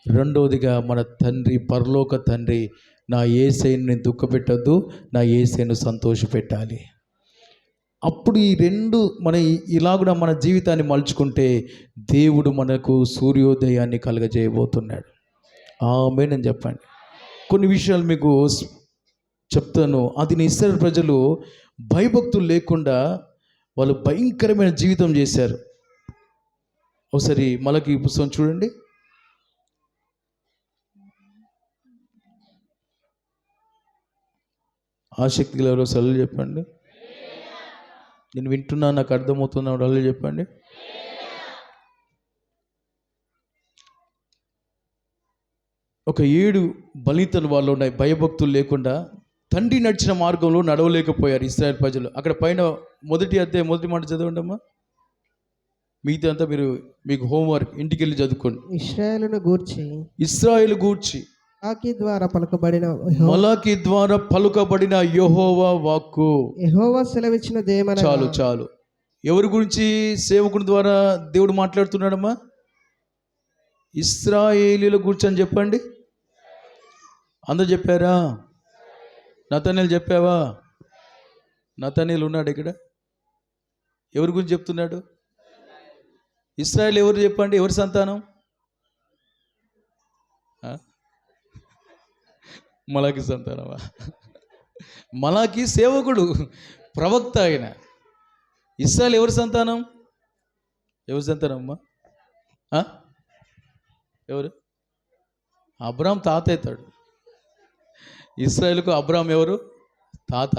రెండవదిగా మన తండ్రి, పరలోక తండ్రి, నా యేసయ్యని దుఃఖపెట్టద్దు, నా యేసయ్యను సంతోషపెట్టాలి. అప్పుడు ఈ రెండు ఇలా కూడా మన జీవితాన్ని మలుచుకుంటే దేవుడు మనకు సూర్యోదయాన్ని కలుగజేయబోతున్నాడు. ఆమేన్ అని చెప్పండి. కొన్ని విషయాలు మీకు చెప్తాను. అది ఇశ్రాయేలు ప్రజలు భయభక్తులు లేకుండా వాళ్ళు భయంకరమైన జీవితం చేశారు. ఒకసారి మలకి పుస్తకం చూడండి. ఆసక్తి గల ఎవరో సల్లు చెప్పండి. నేను వింటున్నా, నాకు అర్థమవుతున్నా, వాళ్ళు చెప్పండి. ఒక 7 బలితలు వాళ్ళు ఉన్నాయి. భయభక్తులు లేకుండా తండ్రి నడిచిన మార్గంలో నడవలేకపోయారు ఇశ్రాయేలు ప్రజలు. అక్కడ పైన మొదటి మాట చదవండి అమ్మా. మిగతా అంతా మీకు హోంవర్క్ ఇంటికి వెళ్ళి చదువుకోండి. ఇశ్రాయేలు గూర్చి మలాకి ద్వారా పలుకబడిన యెహోవా వాక్కు. యెహోవా సెలవిచ్చినదేమనగా. చాలు. ఎవరి గురించి? సేవకుని ద్వారా దేవుడు మాట్లాడుతున్నాడమ్మా. ఇశ్రాయేలీల గురించి అని చెప్పండి. అందరూ చెప్పారా? నతనీలు చెప్పావా? నతనీలు ఉన్నాడు ఇక్కడ. ఎవరి గురించి చెప్తున్నాడు? ఇశ్రాయేలు ఎవరు చెప్పండి? ఎవరి సంతానం? మలాకి సంతానమా? మలాకి సేవకుడు, ప్రవక్త ఆయన. ఇశ్రాయేలు ఎవరి సంతానం? ఎవరి సంతానం అమ్మా? ఎవరు? అబ్రాం తాత అవుతాడు. ఇశ్రాయేలుకు అబ్రాం ఎవరు? తాత.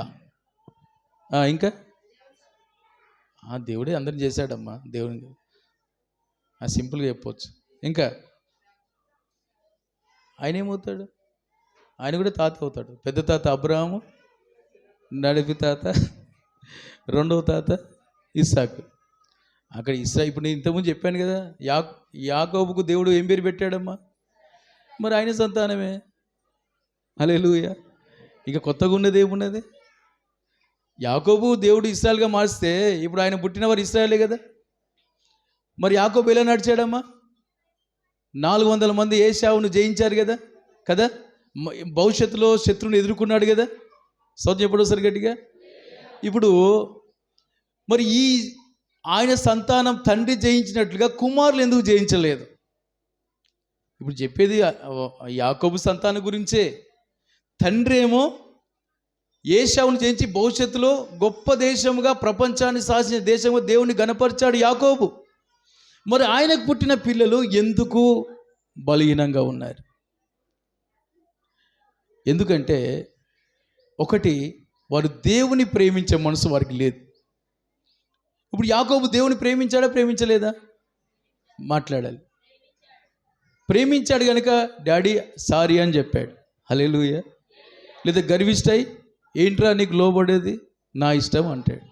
ఇంకా దేవుడే అందరిని చేశాడమ్మా. దేవుని సింపుల్గా చెప్పవచ్చు. ఇంకా ఆయన ఏమవుతాడు? ఆయన కూడా తాత అవుతాడు. పెద్ద తాత అబ్రాము, నడిపి తాత, రెండవ తాత ఇస్సాకు. అక్కడ ఇప్పుడు నేను ఇంతకుముందు చెప్పాను కదా, యాకోబుకు దేవుడు ఏం పేరు పెట్టాడమ్మా? మరి ఆయన సంతానమే. హల్లెలూయా. ఇక కొత్తగా ఉన్నది ఏమున్నది? యాకోబు దేవుడు ఇశ్రాయేలుగా మార్చితే ఇప్పుడు ఆయన పుట్టినవారు ఇశ్రాయేలే కదా. మరి యాకోబు ఎలా నడిచాడమ్మా? 400 మంది ఏశావును జయించారు కదా. భవిష్యత్తులో శత్రువుని ఎదుర్కొన్నాడు కదా. సౌత్యం ఎప్పుడు వస్తారు గట్టిగా. ఇప్పుడు మరి ఆయన సంతానం తండ్రి జయించినట్లుగా కుమారులు ఎందుకు జయించలేదు? ఇప్పుడు చెప్పేది యాకోబు సంతానం గురించే. తండ్రి ఏమో ఏశావును జయించి భవిష్యత్తులో గొప్ప దేశముగా, ప్రపంచాన్ని శాసించిన దేశంగా దేవుని గణపరిచాడు యాకోబు. మరి ఆయనకు పుట్టిన పిల్లలు ఎందుకు బలహీనంగా ఉన్నారు? ఎందుకంటే ఒకటి, వారు దేవుని ప్రేమించే మనసు వారికి లేదు. ఇప్పుడు యాకోబు దేవుని ప్రేమించాడా, ప్రేమించలేదా? మాట్లాడాలి. ప్రేమించాడు కనుక డాడీ సారీ అని చెప్పాడు. హల్లెలూయా. లేదా గర్విష్ఠై, ఏంట్రా నీకు లోబడేది, నా ఇష్టం అంటాడు.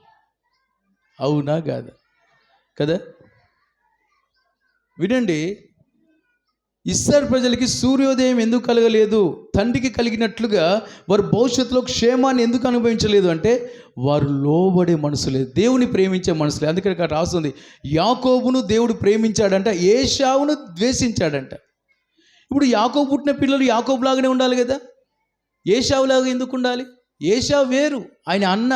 అవునా కాదా? కదా. వినండి, ఇశ్రాయేలు ప్రజలకి సూర్యోదయం ఎందుకు కలగలేదు? తండ్రికి కలిగినట్లుగా వారు భవిష్యత్తులో క్షేమాన్ని ఎందుకు అనుభవించలేదు అంటే వారు లోబడే మనసు లేదు, దేవుని ప్రేమించే మనసు లేదు. అందుకని ఇక్కడ రాస్తుంది, యాకోబును దేవుడు ప్రేమించాడంట, ఏశావును ద్వేషించాడంట. ఇప్పుడు యాకోబు పుట్టిన పిల్లలు యాకోబులాగానే ఉండాలి కదా, ఏశావులాగా ఎందుకు ఉండాలి? ఏశావు వేరు, ఆయన అన్న,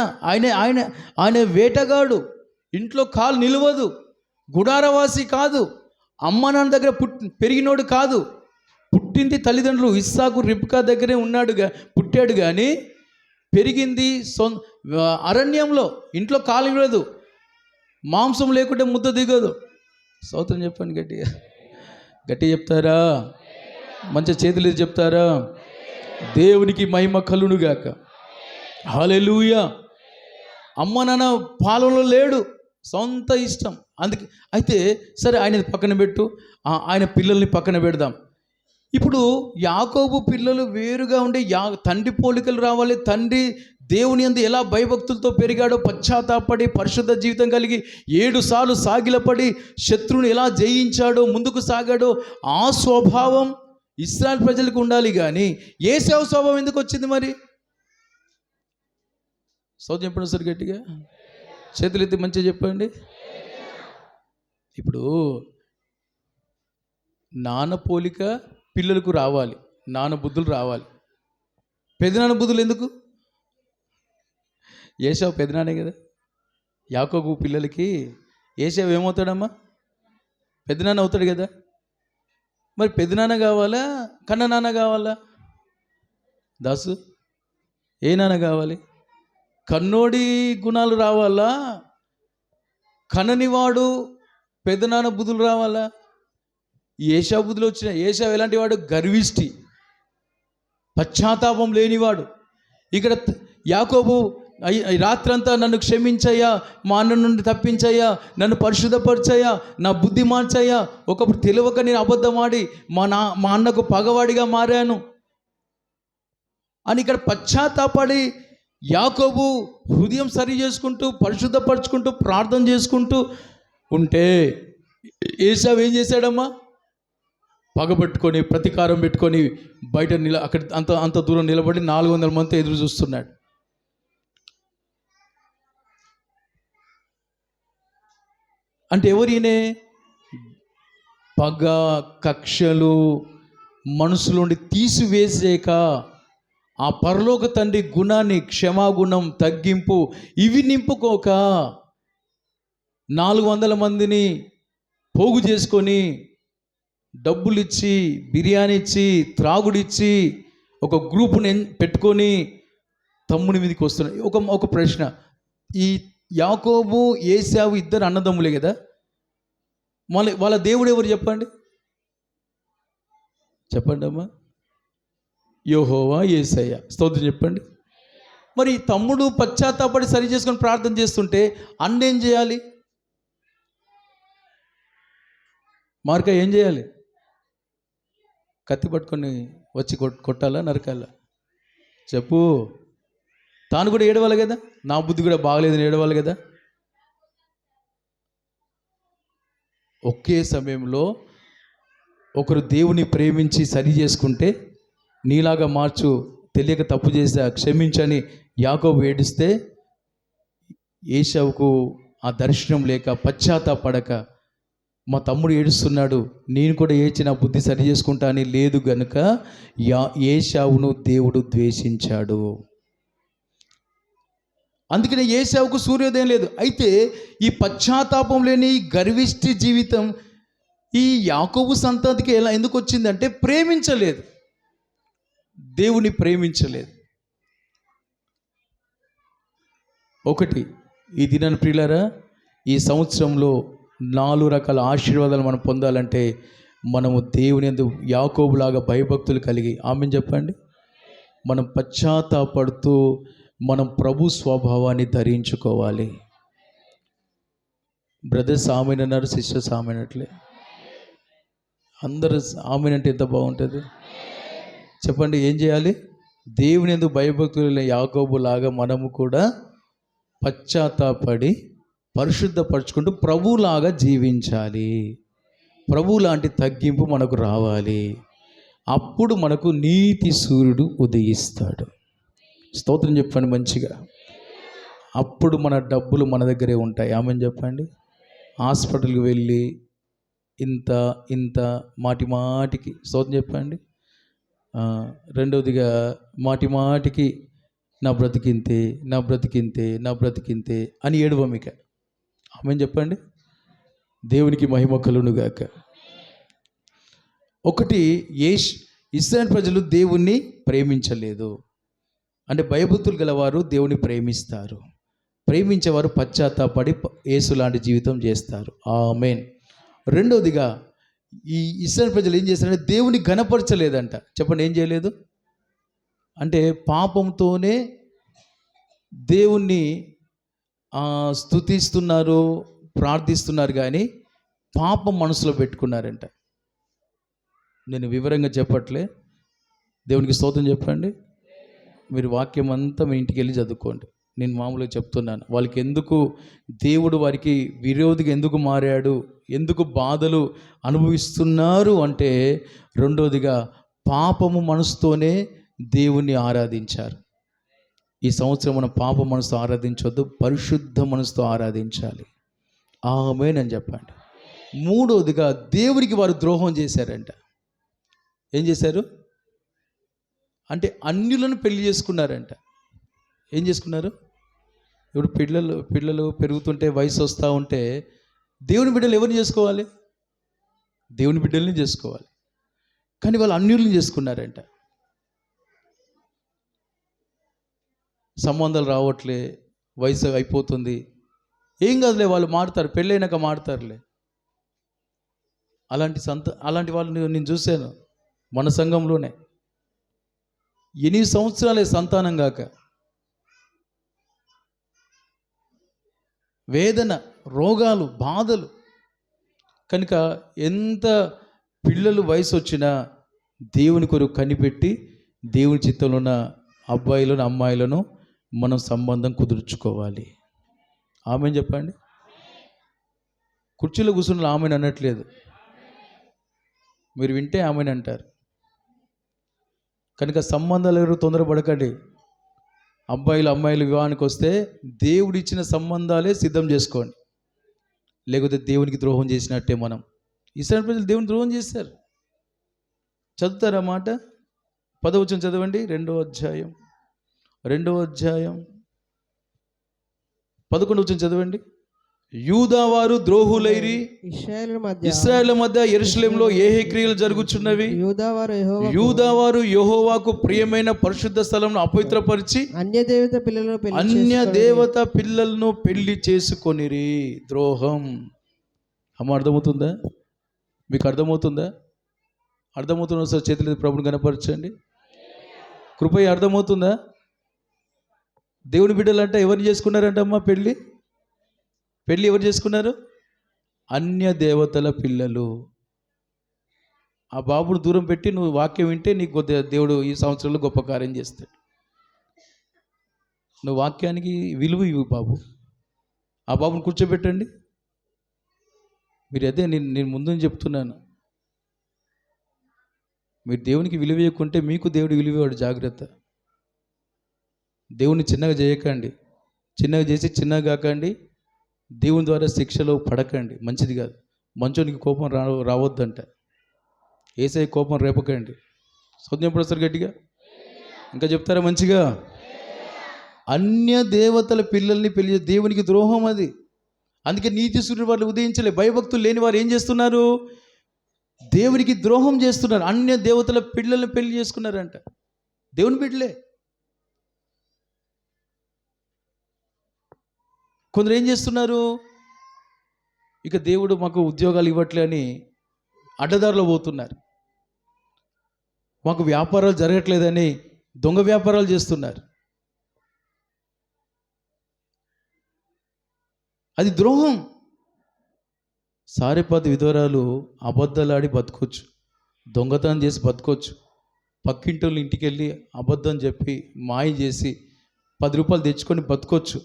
ఆయన వేటగాడు, ఇంట్లో కాలు నిలవదు, గుడారవాసి కాదు, అమ్మ నాన్న దగ్గర పెరిగినోడు కాదు. పుట్టింది తల్లిదండ్రులు ఇస్సాకు రిబ్కా దగ్గరే పుట్టాడు కానీ పెరిగింది అరణ్యంలో, ఇంట్లో కాలు నిలవదు, మాంసం లేకుంటే ముద్ద దిగదు. స్తోత్రం చెప్పండి గట్టిగా, గట్టిగా చెప్తారా? మంచి చేతులు చెప్తారా? దేవునికి మహిమ కలుగునుగాక. హల్లెలూయా. అమ్మ నాన్న పాలనలో లేడు, సొంత ఇష్టం. అందుకే అయితే సరే, ఆయన పక్కన పెట్టు, ఆయన పిల్లల్ని పక్కన పెడదాం. ఇప్పుడు యాకోబు పిల్లలు వేరుగా ఉండే తండ్రి పోలికలు రావాలి. తండ్రి దేవుని యందు ఎలా భయభక్తులతో పెరిగాడో, పశ్చాత్తాపడి పరిశుద్ధ జీవితం కలిగి 7 సార్లు సాగిలపడి శత్రువుని ఎలా జయించాడో, ముందుకు సాగాడో, ఆ స్వభావం ఇశ్రాయేలు ప్రజలకు ఉండాలి. కానీ ఏశావు స్వభావం ఎందుకు వచ్చింది మరి? సౌజన్యం చెప్పండి సార్ గట్టిగా, చేతులు ఎత్తి మంచిగా చెప్పండి. ఇప్పుడు నాన్న పోలిక పిల్లలకు రావాలి, నాన్న బుద్ధులు రావాలి. పెదనాన్న బుద్ధులు ఎందుకు? ఏశావు పెదనానే కదా. యాకోబు పిల్లలకి ఏశావు ఏమవుతాడమ్మా? పెదనాన్న అవుతాడు కదా. మరి పెదనాన్న కావాలా, కన్న నాన్న కావాలా? దాసు, ఏ నాన్న కావాలి? కన్నోడి గుణాలు రావాలా, కననివాడు పెదనాన్న బుద్ధులు రావాలా? ఏశావు బుద్ధులు వచ్చిన. ఏశావు ఎలాంటి వాడు? గర్విష్టి, పశ్చాత్తాపం లేనివాడు. ఇక్కడ యాకోబు రాత్రంతా నన్ను క్షమించయ్యా, మా అన్న నుండి తప్పించయ్యా, నన్ను పరిశుద్ధపరచయ్యా, నా బుద్ధి మార్చయ్యా, ఒకప్పుడు తెలియక నేను అబద్ధమాడి మా అన్నకు పగవాడిగా మారాను అని ఇక్కడ పశ్చాత్తాపడి యాకోబు హృదయం సరి చేసుకుంటూ పరిశుద్ధపరచుకుంటూ ప్రార్థన చేసుకుంటూ ఉంటే, ఏశావు ఏం చేశాడమ్మా? పగబెట్టుకొని ప్రతీకారం పెట్టుకొని బయట అక్కడ అంత దూరం నిలబడి 400 మందితో ఎదురు చూస్తున్నాడు. అంటే ఎవరినే? పగ, కక్షలు మనసులోండి తీసివేసేక ఆ పరలోక తండ్రి గుణాన్ని, క్షమాగుణం, తగ్గింపు ఇవి నింపుకోక 400 మందిని పోగు చేసుకొని డబ్బులు ఇచ్చి, బిర్యానీ ఇచ్చి, త్రాగుడిచ్చి ఒక గ్రూపుని పెట్టుకొని తమ్ముని మీదకి వస్తున్నాయి. ఒక ప్రశ్న, ఈ యాకోబు ఏశావు ఇద్దరు అన్నదమ్ములే కదా, వాళ్ళ దేవుడు ఎవరు చెప్పండి? చెప్పండి అమ్మా. యెహోవా, యేసయ్య. స్తోత్రం చెప్పండి. మరి తమ్ముడు పశ్చాత్తాపడి సరి చేసుకొని ప్రార్థన చేస్తుంటే అన్న ఏం చేయాలి? మార్క ఏం చేయాలి? కత్తి పట్టుకొని వచ్చి కొట్టాలా, నరకాలా? చెప్పు. తాను కూడా ఏడవాలి కదా, నా బుద్ధి కూడా బాగలేదని ఏడవాలి కదా. ఒకే సమయంలో ఒకరు దేవుని ప్రేమించి సరి చేసుకుంటే, నీలాగా మార్చు, తెలియక తప్పు చేసా క్షమించని యాకోబు ఏడిస్తే, ఏశావుకు ఆ దర్శనం లేక పశ్చాత్తాపడక, మా తమ్ముడు ఏడుస్తున్నాడు, నేను కూడా ఏడ్చి నా బుద్ధి సరి చేసుకుంటా అని లేదు గనుక ఏశావును దేవుడు ద్వేషించాడు. అందుకనే ఏశావుకు సూర్యోదయం లేదు. అయితే ఈ పశ్చాత్తాపం లేని గర్విష్టి జీవితం ఈ యాకోబు సంతతికి ఎందుకు వచ్చిందంటే, ప్రేమించలేదు, దేవుని ప్రేమించలేదు. ఒకటి, ఈ దినాన్ని ప్రియులారా, ఈ సంవత్సరంలో 4 రకాల ఆశీర్వాదాలు మనం పొందాలంటే మనము దేవుని యందు యాకోబులాగా భయభక్తులు కలిగి, ఆమేన్ చెప్పండి, మనం పశ్చాత్తాపడుతూ మనం ప్రభు స్వభావాన్ని ధరించుకోవాలి. బ్రదర్స్ ఆమెన్ అన్నారు, సిస్టర్స్ ఆమెన్ అట్లే, అందరూ ఆమెన్ అంటే ఎంత బాగుంటుంది చెప్పండి. ఏం చేయాలి? దేవుని యందు భయభక్తులు యాకోబులాగా మనము కూడా పశ్చాత్తాపడి పరిశుద్ధపరచుకుంటూ ప్రభులాగా జీవించాలి. ప్రభు లాంటి తగ్గింపు మనకు రావాలి. అప్పుడు మనకు నీతి సూర్యుడు ఉదయిస్తాడు. స్తోత్రం చెప్పండి మంచిగా. అప్పుడు మన డబ్బులు మన దగ్గరే ఉంటాయి. ఆమెను చెప్పండి. హాస్పిటల్కి వెళ్ళి ఇంత ఇంత మాటికి స్తోత్రం చెప్పండి. రెండవదిగా మాటికి నా బ్రతికింతే నా బ్రతికింతే నా బ్రతికింతే అని ఏడువమిక. ఆమెను చెప్పండి. దేవునికి మహిమ కలుగునుగాక. ఒకటి, ఇశ్రాయేలు ప్రజలు దేవుణ్ణి ప్రేమించలేదు. అంటే భయభక్తులు గలవారు దేవుని ప్రేమిస్తారు. ప్రేమించేవారు పశ్చాత్తాపడి యేసు లాంటి జీవితం చేస్తారు. ఆమేన్. రెండవదిగా ఈ ఇశ్రాయేలు ప్రజలు ఏం చేస్తారంటే దేవుని ఘనపరచలేదంట. చెప్పండి, ఏం చేయలేదు అంటే పాపంతోనే దేవుణ్ణి స్తుతిస్తున్నారు, ప్రార్థిస్తున్నారు, కానీ పాపం మనసులో పెట్టుకున్నారంట. నేను వివరంగా చెప్పట్లే, దేవునికి స్తోత్రం చెప్పండి. మీరు వాక్యం అంతా మీ ఇంటికి వెళ్ళి చదువుకోండి. నేను మామూలుగా చెప్తున్నాను. వాళ్ళకి ఎందుకు దేవుడు వారికి విరోధిగా ఎందుకు మారాడు, ఎందుకు బాధలు అనుభవిస్తున్నారు అంటే, రెండోదిగా పాపము మనసుతోనే దేవుణ్ణి ఆరాధించారు. ఈ సంవత్సరం మనం పాప మనసుతో ఆరాధించవద్దు, పరిశుద్ధ మనసుతో ఆరాధించాలి. ఆమేన్ అని చెప్పండి. మూడవదిగా దేవునికి వారు ద్రోహం చేశారంట. ఏం చేశారు అంటే అన్యులను పెళ్లి చేసుకున్నారంట. ఏం చేసుకున్నారు? ఇప్పుడు పిల్లలు పెరుగుతుంటే, వయసు వస్తూ ఉంటే దేవుని బిడ్డలు ఎవరిని చేసుకోవాలి? దేవుని బిడ్డల్ని చేసుకోవాలి. కానీ వాళ్ళు అన్యులను చేసుకున్నారంట. సంబంధాలు రావట్లే, వయసు అయిపోతుంది, ఏం కాదులే వాళ్ళు మారుతారు, పెళ్ళైనాక మారుతారులే. అలాంటి వాళ్ళు నేను చూశాను మన సంఘంలోనే. 8 సంవత్సరాలే సంతానం కాక, వేదన, రోగాలు, బాధలు. కనుక ఎంత పిల్లలు వయసు వచ్చినా దేవుని కొరకు కనిపెట్టి దేవుని చిత్తంలో ఉన్న అబ్బాయిలను అమ్మాయిలను మనం సంబంధం కుదుర్చుకోవాలి. ఆమెను చెప్పండి. కుర్చీలో కూర్చున్న ఆమెను అనట్లేదు, మీరు వింటే ఆమెను అంటారు. కనుక సంబంధాలు ఎవరు తొందరపడకండి. అబ్బాయిలు అమ్మాయిలు వివాహానికి వస్తే దేవుడు ఇచ్చిన సంబంధాలే సిద్ధం చేసుకోండి, లేకపోతే దేవునికి ద్రోహం చేసినట్టే. మనం ఇశ్రాయేలు ప్రజలు దేవుని ద్రోహం చేశారు. చదువుతారా మాట? 10వ వచనం చదవండి. 2వ అధ్యాయం 11వ వచనం చదవండి. యూదావారు ద్రోహులైరి, ఇశ్రాయేలు మధ్య యెరూషలేములో ఏహే క్రియలు జరుగుచున్నవి. యూదావారు యెహోవాకు ప్రియమైన పరిశుద్ధ స్థలంను అపవిత్రపరిచి అన్య దేవత పిల్లలను పెళ్లి చేసుకొనిరి. ద్రోహం. అమ్మ, అర్థమవుతుందా? మీకు అర్థమవుతుందా? అర్థమవుతున్న సార్ చేతులు ప్రభుని కనపరచండి. కృపయ్య, అర్థమవుతుందా? దేవుని బిడ్డలు అంటే ఎవరిని చేసుకున్నారంటమ్మా పెళ్ళి ఎవరు చేసుకున్నారు? అన్య దేవతల పిల్లలు. ఆ బాబును దూరం పెట్టి నువ్వు వాక్యం వింటే నీకు దేవుడు ఈ సంవత్సరంలో గొప్ప కార్యం చేస్తాడు. నువ్వు వాక్యానికి విలువ ఇవ్వు బాబు. ఆ బాబుని కూర్చోబెట్టండి. మీరు అదే నేను ముందు చెప్తున్నాను. మీరు దేవునికి విలువ ఇవ్వకుంటే మీకు దేవుడు విలువేవాడు. జాగ్రత్త. దేవుని చిన్నగా చేయకండి. చిన్నగా చేసి చిన్నగా కాకండి. దేవుని ద్వారా శిక్షలో పడకండి, మంచిది కాదు. మంచోనికి కోపం రావద్దంట. యేసయ్య కోపం రేపకండి. సౌజ్ఞం ప్రొఫెసర్ గట్టిగా ఇంకా చెప్తారా మంచిగా? అన్య దేవతల పిల్లల్ని పెళ్లి, దేవునికి ద్రోహం అది. అందుకే నీతి సూర్యుడు వాళ్ళు ఉదయించలే. భయభక్తులు లేని వారు ఏం చేస్తున్నారు? దేవునికి ద్రోహం చేస్తున్నారు. అన్య దేవతల పిల్లల్ని పెళ్లి చేసుకున్నారంట. దేవుని బిడ్డలే. కొందరు ఏం చేస్తున్నారు? ఇక దేవుడు మాకు ఉద్యోగాలు ఇవ్వట్లే అని అడ్డదారిలో పోతున్నారు. మాకు వ్యాపారాలు జరగట్లేదని దొంగ వ్యాపారాలు చేస్తున్నారు. అది ద్రోహం. సారెపాతి విధవరాలు అబద్ధాలాడి బతకొచ్చు, దొంగతనం చేసి బతకొచ్చు. పక్కింటోళ్ళ ఇంటికి వెళ్ళి అబద్ధం చెప్పి మాయ చేసి 10 రూపాయలు తెచ్చుకొని బతకొచ్చు.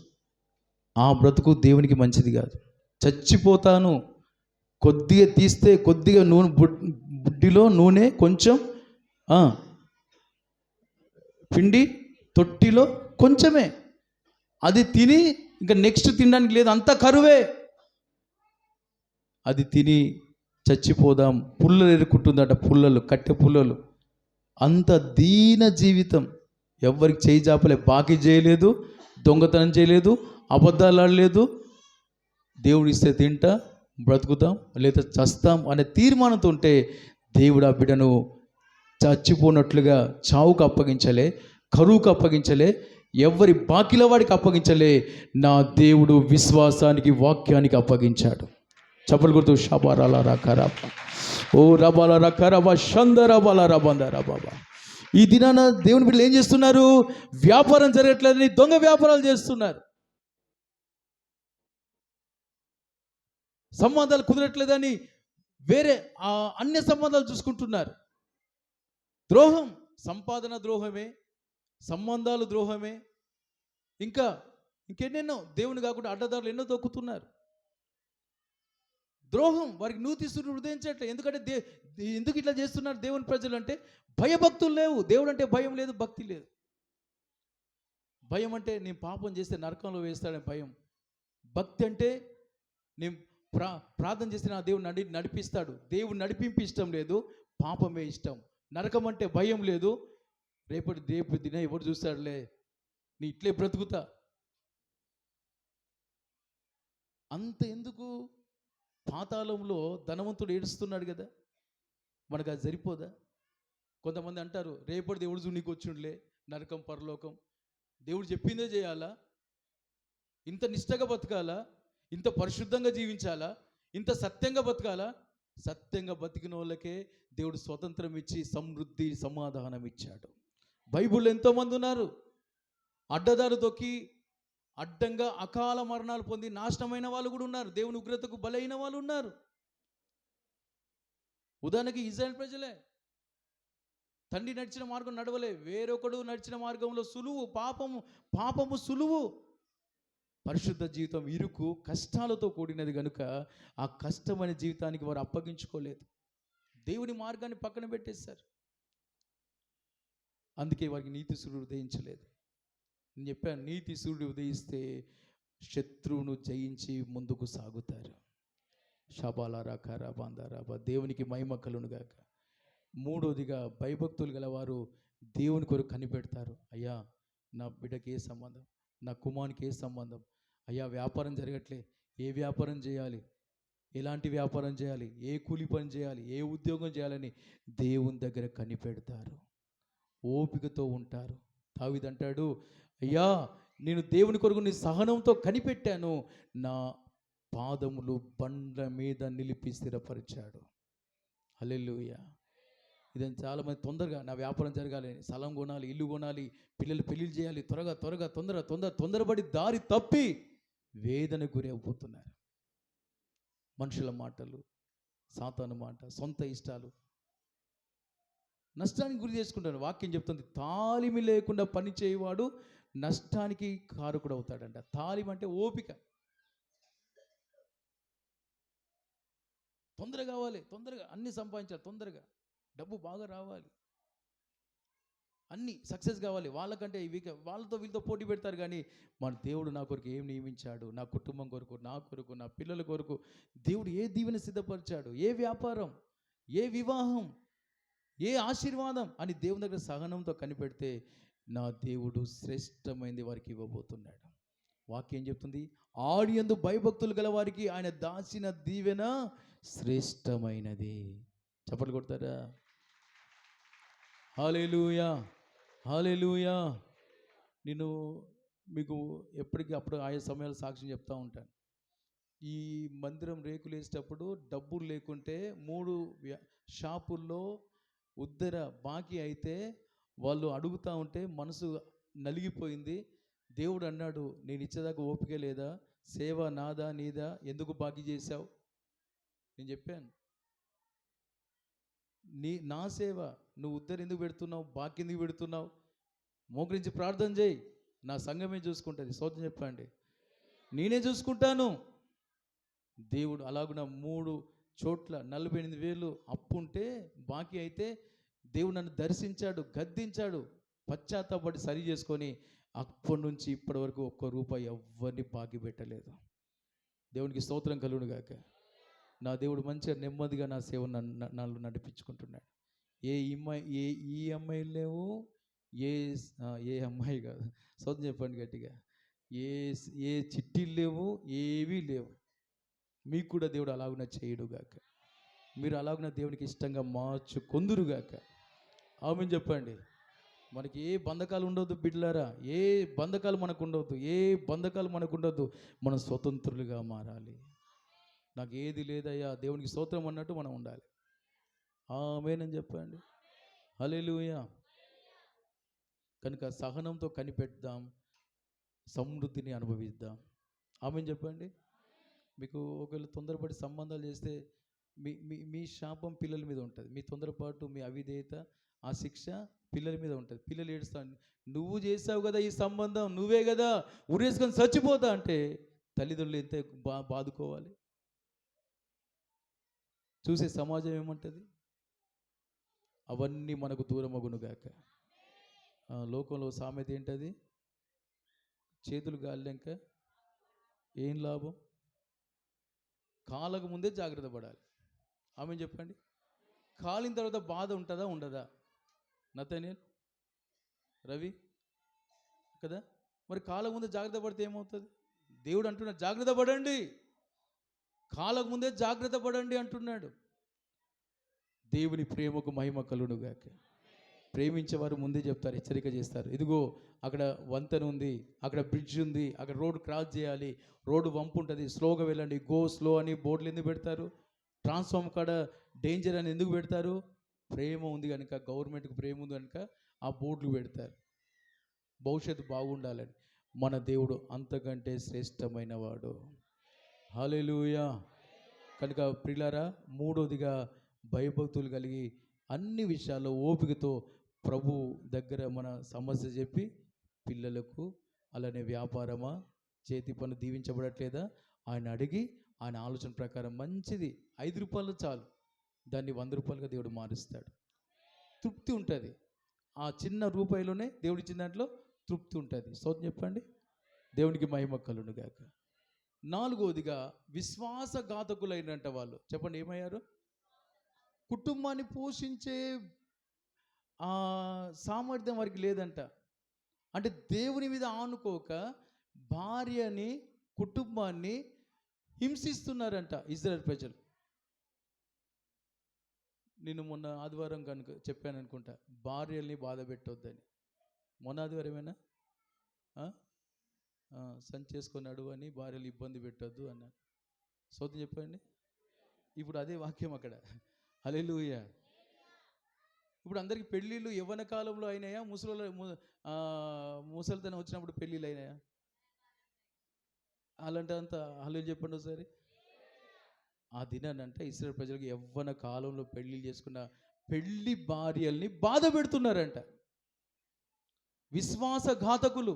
ఆ బ్రతుకు దేవునికి మంచిది కాదు. చచ్చిపోతాను, కొద్దిగా తీస్తే కొద్దిగా నూనె బుడ్డిలో నూనె కొంచెం, పిండి తొట్టిలో కొంచెమే, అది తిని ఇంకా నెక్స్ట్ తినడానికి లేదు, అంత కరువే. అది తిని చచ్చిపోదాం, పుల్లలు ఎరుకుంటుందట, పుల్లలు, కట్టె పుల్లలు. అంత దీన జీవితం. ఎవరికి చేయి జాపలే, బాకీ చేయలేదు, దొంగతనం చేయలేదు, అబద్ధాలు ఆడలేదు. దేవుడు ఇస్తే తింటా, బ్రతుకుతాం, లేదా చస్తాం అనే తీర్మానంతో ఉంటే దేవుడు ఆ బిడ్డను చచ్చిపోనట్లుగా చావుకు అప్పగించలే, కరువుకు అప్పగించలే, ఎవరి బాకీల వాడికి అప్పగించలే. నా దేవుడు విశ్వాసానికి, వాక్యానికి అప్పగించాడు. చప్పలు గుర్తు షాబారాల రకరబ, ఓ రబాల రకరబ, షందరబాల రబందర బాబా. ఈ దినాన దేవుని బిడ్డలు ఏం చేస్తున్నారు? వ్యాపారం జరగట్లేదని దొంగ వ్యాపారాలు చేస్తున్నారు. సంబంధాలు కుదరట్లేదని వేరే అన్య సంబంధాలు చూసుకుంటున్నారు. ద్రోహం, సంపాదన ద్రోహమే, సంబంధాలు ద్రోహమే, ఇంకెన్నెన్నో దేవుని కాకుండా అడ్డదారులు ఎన్నో తొక్కుతున్నారు. ద్రోహం వారికి నూతిస్తుడు హృదయించట్లే. ఎందుకంటే ఎందుకు ఇట్లా చేస్తున్నారు దేవుని ప్రజలు అంటే భయభక్తులు లేవు. దేవుడు అంటే భయం లేదు, భక్తి లేదు. భయం అంటే నేను పాపం చేస్తే నరకంలో వేస్తాడని భయం. భక్తి అంటే నేను ప్రార్థన చేస్తే నా దేవుడు నడిపిస్తాడు. దేవుడు నడిపింపు ఇష్టం లేదు, పాపమే ఇష్టం. నరకం అంటే భయం లేదు. రేపు దిన ఎవరు చూస్తాడులే, నీ ఇట్లే బ్రతుకుతా. అంత ఎందుకు? పాతాళంలో ధనవంతుడు ఏడుస్తున్నాడు కదా, మనకు అది సరిపోదా? కొంతమంది అంటారు రేపటి దేవుడు జునికి వచ్చిండులే, నరకం పరలోకం. దేవుడు చెప్పిందే చేయాలా? ఇంత నిష్టగా బతకాలా? ఇంత పరిశుద్ధంగా జీవించాలా? ఇంత సత్యంగా బతకాలా? సత్యంగా బతికిన వాళ్ళకే దేవుడు స్వతంత్రం ఇచ్చి సమృద్ధి, సమాధానం ఇచ్చాడు. బైబిల్లో ఎంతోమంది ఉన్నారు అడ్డదారు తొక్కి అడ్డంగా అకాల మరణాలు పొంది నాశనమైన వాళ్ళు కూడా ఉన్నారు. దేవుని ఉగ్రతకు బలైన వాళ్ళు ఉన్నారు. ఉదాహరణకి ఇజ్రాయెల్ ప్రజలే. తండ్రి నడిచిన మార్గం నడవలే, వేరొకడు నడిచిన మార్గంలో సులువు, పాపము సులువు. పరిశుద్ధ జీవితం ఇరుకు, కష్టాలతో కూడినది కనుక ఆ కష్టమైన జీవితానికి వారు అప్పగించుకోలేదు. దేవుని మార్గాన్ని పక్కన పెట్టేశారు. అందుకే వారికి నీతి సూర్యుడు ఉదయించలేదు. నేను చెప్పాను, నీతి సూర్యుడు ఉదయిస్తే శత్రువును జయించి ముందుకు సాగుతారు. షబాలారా ఖరాబాందారాబా. దేవునికి మహిమ కలుగునుగాక. మూడోదిగా భయభక్తులు గలవారు దేవుని కొరకు కనిపెడతారు. అయ్యా నా బిడ్డకి ఏ సంబంధం, నా కుమారునికి ఏ సంబంధం, అయ్యా వ్యాపారం జరగట్లే, ఏ వ్యాపారం చేయాలి, ఎలాంటి వ్యాపారం చేయాలి, ఏ కూలి పని చేయాలి, ఏ ఉద్యోగం చేయాలని దేవుని దగ్గర కనిపెడతారు, ఓపికతో ఉంటారు. దావీదు అంటాడు, అయ్యా నేను దేవుని కొరకు నీ సహనంతో కనిపెట్టాను, నా పాదములు బండ్ల మీద నిలిపి స్థిరపరిచాడు. హల్లెలూయా. ఇదని చాలామంది తొందరగా నా వ్యాపారం జరగాలి, స్థలం కొనాలి, ఇల్లు కొనాలి, పిల్లలు పెళ్ళిళ్ళు చేయాలి, తొందరపడి దారి తప్పి వేదన గురి అయిపోతున్నారు. మనుషుల మాటలు, సాతాను మాట, సొంత ఇష్టాలు నష్టానికి గురి చేసుకుంటారు. వాక్యం చెప్తుంది, తాలిమి లేకుండా పని చేయవాడు నష్టానికి కారకుడు అవుతాడంట. తాలిం అంటే ఓపిక. తొందరగా కావాలి, తొందరగా అన్ని సంపాదించాలి, తొందరగా డబ్బు బాగా రావాలి, అన్నీ సక్సెస్ కావాలి. వాళ్ళకంటే వాళ్ళతో వీళ్ళతో పోటీ పెడతారు. కానీ మన దేవుడు నా కొరకు ఏం నియమించాడు, నా కుటుంబం కొరకు, నా కొరకు, నా పిల్లల కొరకు దేవుడు ఏ దీవెన సిద్ధపరిచాడు, ఏ వ్యాపారం, ఏ వివాహం, ఏ ఆశీర్వాదం అని దేవుని దగ్గర సహనంతో కనిపెడితే నా దేవుడు శ్రేష్టమైనది వారికి ఇవ్వబోతున్నాడు. వాక్యం చెప్తుంది, ఆడియందు భయభక్తులు గల వారికి ఆయన దాచిన దీవెన శ్రేష్టమైనది. చప్పట్లు కొడతారా? హల్లెలూయా, హల్లెలూయా. నేను మీకు ఎప్పటికీ అప్పుడు ఆయా సమయాలు సాక్ష్యం చెప్తూ ఉంటాను. ఈ మందిరం రేకులు వేసేటప్పుడు డబ్బులు లేకుంటే 3 షాపుల్లో ఉద్దర బాకీ అయితే వాళ్ళు అడుగుతూ ఉంటే మనసు నలిగిపోయింది. దేవుడు అన్నాడు, నేను ఇచ్చేదాకా ఓపిక లేదా, సేవ నాదా నీదా, ఎందుకు బాకీ చేశావు? నేను చెప్పాను, నా సేవ, నువ్వు ఉద్దరు ఎందుకు పెడుతున్నావు, బాకీ ఎందుకు పెడుతున్నావు? మోకరించి ప్రార్థన చేయి, నా సంఘమే చూసుకుంటుంది. స్తోత్రం చెప్పండి. నేనే చూసుకుంటాను. దేవుడు అలాగున 3 చోట్ల 48,000 అప్పు ఉంటే బాకీ అయితే దేవుడు నన్ను దర్శించాడు, గద్దించాడు, పశ్చాత్తాపడి సరి చేసుకొని అప్పటి నుంచి ఇప్పటి వరకు ఒక్క రూపాయి ఎవ్వరిని బాకీ పెట్టలేదు. దేవునికి స్తోత్రం కలుగును గాక. నా దేవుడు మంచిగా నెమ్మదిగా నా సేవ నన్ను నడిపించుకుంటున్నాడు. ఏ ఈఎంఐ లేవు, ఏ అమ్మాయి కాదు, స్తోత్రం చెప్పండి గట్టిగా, ఏ చిట్టీలు లేవు, ఏవీ లేవు. మీకు కూడా దేవుడు అలాగున చేయుడుగాక. మీరు అలాగున దేవునికి ఇష్టంగా మార్చుకొందురుగాక. ఆమెను చెప్పండి. మనకి ఏ బంధకాలు ఉండొద్దు బిడ్డలారా, ఏ బంధకాలు మనకు ఉండొద్దు, ఏ బంధకాలు మనకు ఉండొద్దు. మనం స్వతంత్రులుగా మారాలి. నాకు ఏది లేదయ్యా, దేవునికి స్తోత్రం అన్నట్టు మనం ఉండాలి. ఆమేనని చెప్పండి. హల్లెలూయా. కనుక సహనంతో కనిపెడదాం, సమృద్ధిని అనుభవిద్దాం. ఆమేన్ చెప్పండి. మీకు ఒకవేళ తొందరపడి సంబంధాలు చేస్తే మీ మీ మీ శాపం పిల్లల మీద ఉంటుంది. మీ తొందరపాటు, మీ అవిధేయత, ఆ శిక్ష పిల్లల మీద ఉంటుంది. పిల్లలు ఏడుస్తాను, నువ్వు చేసావు కదా ఈ సంబంధం, నువ్వే కదా ఉరేసుకొని చచ్చిపోతా అంటే తల్లిదండ్రులు ఎంత బాదుకోవాలి. చూసే సమాజం ఏమంటుంది? అవన్నీ మనకు దూరం అగునుగాక. లోకంలో సామెత ఏంటది? చేతులు గాలినాక ఏం లాభం? కాలకు ముందే జాగ్రత్త పడాలి. ఆమె చెప్పండి. కాలిన తర్వాత బాధ ఉంటుందా ఉండదా? నతనీల్, రవి కదా. మరి కాలకు ముందే జాగ్రత్త పడితే ఏమవుతుంది? దేవుడు అంటున్నాడు జాగ్రత్త పడండి, కాలకు ముందే జాగ్రత్త పడండి అంటున్నాడు. దేవుని ప్రేమకు మహిమ కలుగునుగాక. ప్రేమించేవారు ముందే చెప్తారు, హెచ్చరిక చేస్తారు. ఇదిగో అక్కడ వంతెన ఉంది, అక్కడ బ్రిడ్జ్ ఉంది, అక్కడ రోడ్ క్రాస్ చేయాలి, రోడ్డు వంపు ఉంటుంది, స్లోగా వెళ్ళండి, గో స్లో అని బోర్డులు ఎందుకు పెడతారు? ట్రాన్స్ఫార్మ్ కాడ డేంజర్ అని ఎందుకు పెడతారు? ప్రేమ ఉంది కనుక, గవర్నమెంట్కి ప్రేమ ఉంది కనుక ఆ బోర్డులు పెడతారు, భవిష్యత్తు బాగుండాలని. మన దేవుడు అంతకంటే శ్రేష్టమైన వాడు. హల్లెలూయా. కనుక ప్రియులారా, మూడోదిగా భయభక్తులు కలిగి అన్ని విషయాల్లో ఓపికతో ప్రభు దగ్గర మన సమస్య చెప్పి, పిల్లలకు అలానే వ్యాపారమా, చేతి పనులు దీవించబడట్లేదా ఆయన అడిగి, ఆయన ఆలోచన ప్రకారం మంచిది 5 రూపాయలు చాలు, దాన్ని 100 రూపాయలుగా దేవుడు మారుస్తాడు. తృప్తి ఉంటుంది. ఆ చిన్న రూపాయిలోనే దేవుడు ఇచ్చిన దాంట్లో తృప్తి ఉంటుంది. స్తోత్రం చెప్పండి. దేవునికి మహిమ కలుగును గాక. నాలుగోదిగా విశ్వాసఘాతకులైనంట వాళ్ళు. చెప్పండి ఏమయ్యారు? కుటుంబాన్ని పోషించే సామర్థ్యం వారికి లేదంట. అంటే దేవుని మీద ఆనుకోక భార్యని, కుటుంబాన్ని హింసిస్తున్నారంట ఇజ్రాయెల్ ప్రజలు. నేను మొన్న ఆదివారం కనుక చెప్పాను అనుకుంటా, భార్యల్ని బాధ పెట్టొద్దని. మొన్న ఆదివారమేనా? సంచేసుకున్నాడు అని భార్యలు ఇబ్బంది పెట్టొద్దు అన్నాను. సోదం చెప్పండి. ఇప్పుడు అదే వాక్యం అక్కడ. హల్లెలూయా. ఇప్పుడు అందరికీ పెళ్ళిళ్ళు యవ్వన కాలంలో అయినాయా? ముసలితనం వచ్చినప్పుడు పెళ్ళిళ్ళు అయినాయా? అలాంటి అంత హల్లెలూయా చెప్పండి ఒకసారి. ఆ దినానంటే ఇశ్రాయేలు ప్రజలకు యవ్వన కాలంలో పెళ్లి చేసుకున్న పెళ్లి భార్యల్ని బాధ పెడుతున్నారంట. విశ్వాసఘాతకులు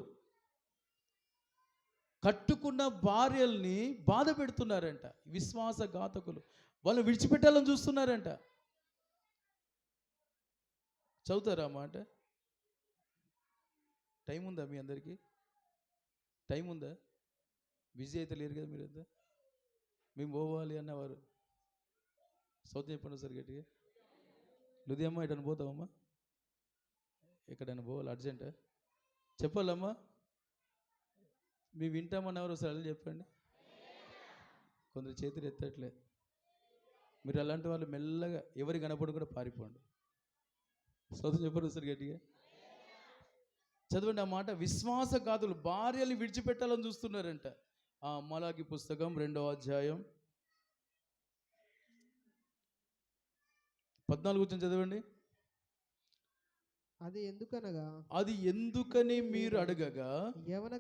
కట్టుకున్న భార్యల్ని బాధ పెడుతున్నారంట. విశ్వాసఘాతకులు వాళ్ళు విడిచిపెట్టాలని చూస్తున్నారంట. చదువుతారా మాట? టైం ఉందా మీ అందరికీ? టైం ఉందా? బిజీ అయితే లేరు కదా మీరంతా. మేము పోవాలి అన్నవారు సౌత్ చెప్పండి సార్ గట్టిగా. లుధియమ్మ ఎటన్నా పోతావమ్మా? ఎక్కడైనా పోవాలి అర్జెంటా? చెప్పాలమ్మా. మేము వింటామన్నవారు ఒకసారి చెప్పండి. కొందరు చేతులు ఎత్తట్లే. మీరు అలాంటి వాళ్ళు మెల్లగా ఎవరి కనపడి కూడా పారిపోండి. సౌత్ చెప్పండి ఒకసారి గట్టిగా. చదవండి ఆ మాట. విశ్వాసఘాతులు భార్యలు విడిచిపెట్టాలని చూస్తున్నారంట. మలాకి పుస్తకం 2వ అధ్యాయం 14 వచనం చదవండి. అది ఎందుకని మీరు అడగగా, యవ్వన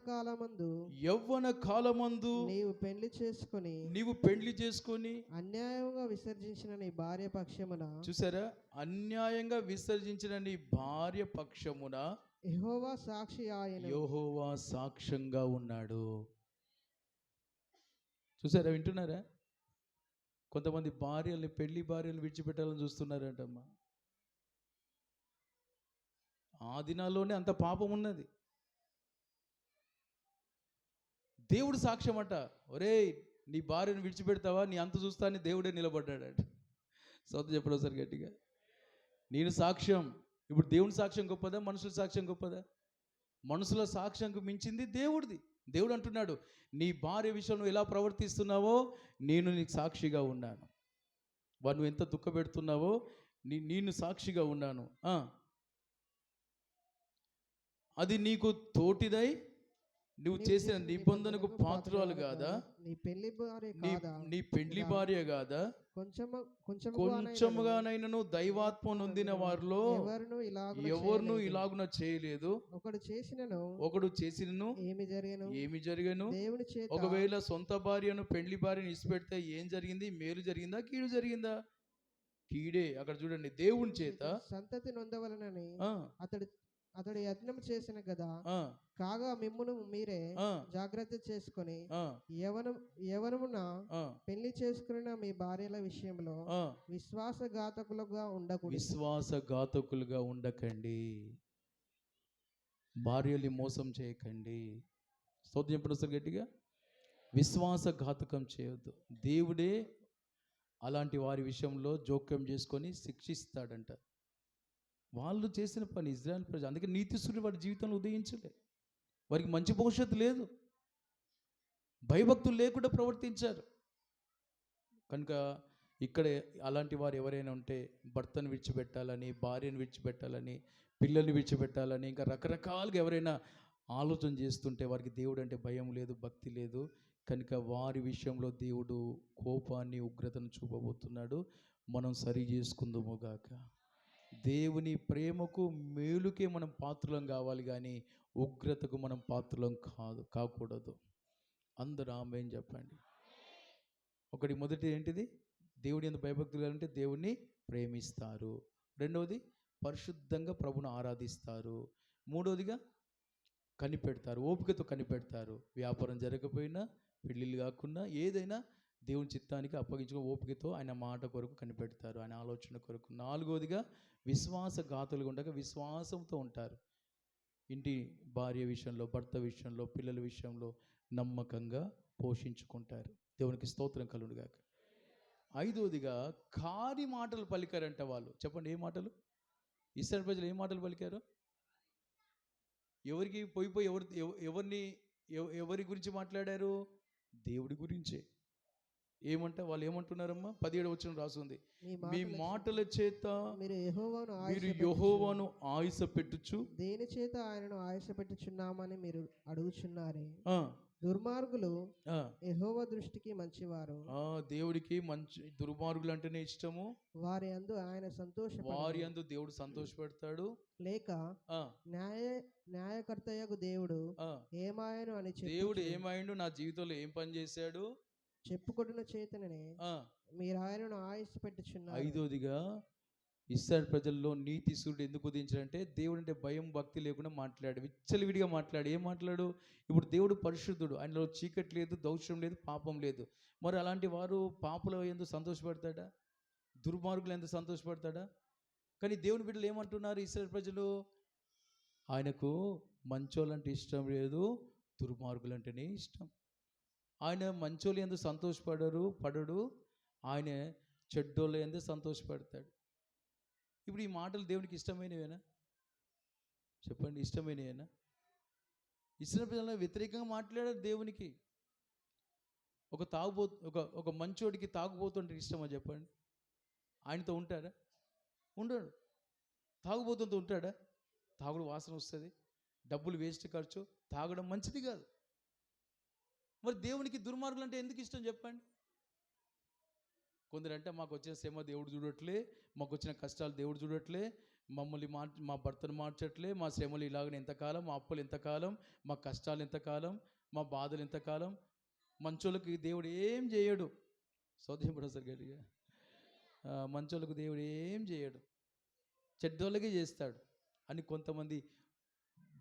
కాలమందు నీవు పెళ్లి చేసుకొని అన్యాయంగా విసర్జించిన నీ భార్య పక్షమున. చూసారా? అన్యాయంగా విసర్జించిన నీ భార్య పక్షమున యెహోవా సాక్షి ఆయను. యెహోవా సాక్ష్యంగా ఉన్నాడు. చూసారా? వింటున్నారా? కొంతమంది భార్యల్ని, పెళ్లి భార్యలు విడిచిపెట్టాలని చూస్తున్నారంటమ్మా. ఆ దినాల్లోనే అంత పాపం ఉన్నది. దేవుడు సాక్ష్యం అంట, ఒరేయ్ నీ భార్యను విడిచిపెడతావా, నీ అంత చూస్తా అని దేవుడే నిలబడ్డాడట. సొంత చెప్పడం సార్ గట్టిగా. నేను సాక్ష్యం. ఇప్పుడు దేవుని సాక్ష్యం గొప్పదా, మనుషుల సాక్ష్యం గొప్పదా? మనుషుల సాక్ష్యంకు మించింది దేవుడిది. దేవుడు అంటున్నాడు, నీ భార్య విషయంలో ఎలా ప్రవర్తిస్తున్నావో నేను నీకు సాక్షిగా ఉన్నాను. నువ్వు ఎంత దుఃఖపెడుతున్నావో నేను సాక్షిగా ఉన్నాను. అది నీకు తోటిదై నువ్వు చేసిన నిబంధనకు పాత్రలు కాదా? నీ పెళ్లి భార్య కాదా? కొంచెముగానైనను దైవాత్మ నొందిన వారిలో ఎవరును ఇలాగున చేయలేదు. ఒకడు చేసినను ఏమి జరిగను? ఒకవేళ సొంత భార్యను, పెళ్లి భార్యను ఇసిపెడితే ఏం జరిగింది? మేలు జరిగిందా, కీడు జరిగిందా? కీడే. అక్కడ చూడండి, దేవుని చేత సంతతి నొందవలనని అతడు యత్నం చేసిన కదా. కాగా మిమ్మును మీరే జాగ్రత్త చేసుకొని యవనమున పెళ్లి చేసుకున్న మీ భార్యల విషయంలో విశ్వాసఘాతకులుగా ఉండకండి. భార్యల్ని మోసం చేయకండి. స్తోత్రం చెప్పండి సార్ గట్టిగా. విశ్వాసఘాతకం చేయొద్దు. దేవుడే అలాంటి వారి విషయంలో జోక్యం చేసుకొని శిక్షిస్తాడంట. వాళ్ళు చేసిన పని ఇజ్రాయెల్ ప్రజలు, అందుకే నీతిస్తుడు వారి జీవితంలో ఉదయించలే. వారికి మంచి భవిష్యత్తు లేదు, భయభక్తులు లేకుండా ప్రవర్తించారు. కనుక ఇక్కడ అలాంటి వారు ఎవరైనా ఉంటే భర్తను విడిచిపెట్టాలని, భార్యను విడిచిపెట్టాలని, పిల్లల్ని విడిచిపెట్టాలని, ఇంకా రకరకాలుగా ఎవరైనా ఆలోచన చేస్తుంటే వారికి దేవుడు అంటే భయం లేదు, భక్తి లేదు. కనుక వారి విషయంలో దేవుడు కోపాన్ని, ఉగ్రతను చూపబోతున్నాడు. మనం సరి చేసుకుందాము గాక. దేవుని ప్రేమకు, మేలుకే మనం పాత్రలం కావాలి, కానీ ఉగ్రతకు మనం పాత్రలం కాకూడదు. అందరూ ఆమేన్ చెప్పండి. మొదటి ఏంటిది? దేవుడి యందు భయభక్తులు అంటే దేవుణ్ణి ప్రేమిస్తారు. రెండవది, పరిశుద్ధంగా ప్రభును ఆరాధిస్తారు. మూడవదిగా కనిపెడతారు, ఓపికతో కనిపెడతారు. వ్యాపారం జరగకపోయినా, పెళ్ళిళ్ళు కాకుండా, ఏదైనా దేవుని చిత్తానికి అప్పగించుకుని ఓపికతో ఆయన మాట కొరకు కనిపెడతారు, ఆయన ఆలోచన కొరకు. నాలుగవదిగా, విశ్వాసఘాతులుగా ఉండగా విశ్వాసంతో ఉంటారు. ఇంటి భార్య విషయంలో, భర్త విషయంలో, పిల్లల విషయంలో నమ్మకంగా పోషించుకుంటారు. దేవునికి స్తోత్రం కలుగును గాక. ఐదవదిగా, కాని మాటలు పలికారంట వాళ్ళు. చెప్పండి, ఏ మాటలు? ఇశ్రాయేలు ప్రజలు ఏ మాటలు పలికారు? ఎవరికి పోయి ఎవరి గురించి మాట్లాడారు? దేవుడి గురించే. వాళ్ళు ఏమంటున్నారమ్మా? 17వ వచనం రాస్తుంది, మీ మాటల చేత మీరు యెహోవాను ఆయుసపెట్టుచు దేని చేత ఆయనను ఆయుసపెట్టుచున్నామని మీరు అడుగుచున్నారే. దుర్మార్గులు యెహోవా దృష్టికి మంచివారు. దేవుడికి మంచి దుర్మార్గులు అంటేనే ఇష్టము. వారి యందు దేవుడు సంతోషపెడతాడు. లేక న్యాయకర్తయగు దేవుడు ఏమాయను అని దేవుడు ఏమాయను, నా జీవితంలో ఏం పని చేశాడు చెప్పుకొడిన చేతననే మీరు ఆయనను ఆయుష్పెట్టుచున్నారు. ఐదోదిగా, ఇశ్రాయేలు ప్రజల్లో నీతి సూర్యుడు ఎందుకు ఉదయించాడంటే దేవుడు అంటే భయం, భక్తి లేకుండా మాట్లాడు, విచ్చలవిడిగా మాట్లాడు. ఏం మాట్లాడు? ఇప్పుడు దేవుడు పరిశుద్ధుడు, ఆయనలో చీకటి లేదు, దౌష్యం లేదు, పాపం లేదు. మరి అలాంటి వారు పాపుల ఎందుకు సంతోషపడతాడా? దుర్మార్గులు ఎందుకు సంతోషపడతాడా? కానీ దేవుని బిడ్డలు ఏమంటున్నారు? ఇశ్రాయేలు ప్రజలు, ఆయనకు మంచోళ్ళంటే ఇష్టం లేదు, దుర్మార్గులంటేనే ఇష్టం. ఆయన మంచోళ్ళు ఎందుకు పడడు, ఆయన చెడ్డోళ్ళు ఎందుకు సంతోషపడతాడు. ఇప్పుడు ఈ మాటలు దేవునికి ఇష్టమైనవేనా? చెప్పండి, ఇష్టమైనవేనా? ఇశ్రాయేలు ప్రజల వ్యతిరేకంగా మాట్లాడారు దేవునికి. ఒక మంచోడికి తాగుబోతుంటే ఇష్టమా చెప్పండి? ఆయనతో ఉంటాడా? ఉండడు. తాగుబోతుంతో ఉంటాడా? తాగుడు వాసన వస్తుంది, డబ్బులు వేస్ట్ ఖర్చు, తాగడం మంచిది కాదు. మరి దేవునికి దుర్మార్గులు అంటే ఎందుకు ఇష్టం చెప్పండి? కొందరంటే మాకు వచ్చిన శ్రమ దేవుడు చూడట్లే, మాకు వచ్చిన కష్టాలు దేవుడు చూడట్లే, మమ్మల్ని మా భర్తను మార్చట్లే, మా శ్రమలు ఇలాగనే ఎంతకాలం, మా అప్పులు ఎంతకాలం, మా కష్టాలు ఎంతకాలం, మా బాధలు ఎంతకాలం. మంచోళ్ళకి దేవుడు ఏం చేయడు. సోదయం ప్రొఫెసర్ గారిగా, మంచోళ్ళకు దేవుడు ఏం చేయడు, చెడ్డోళ్ళకే చేస్తాడు అని కొంతమంది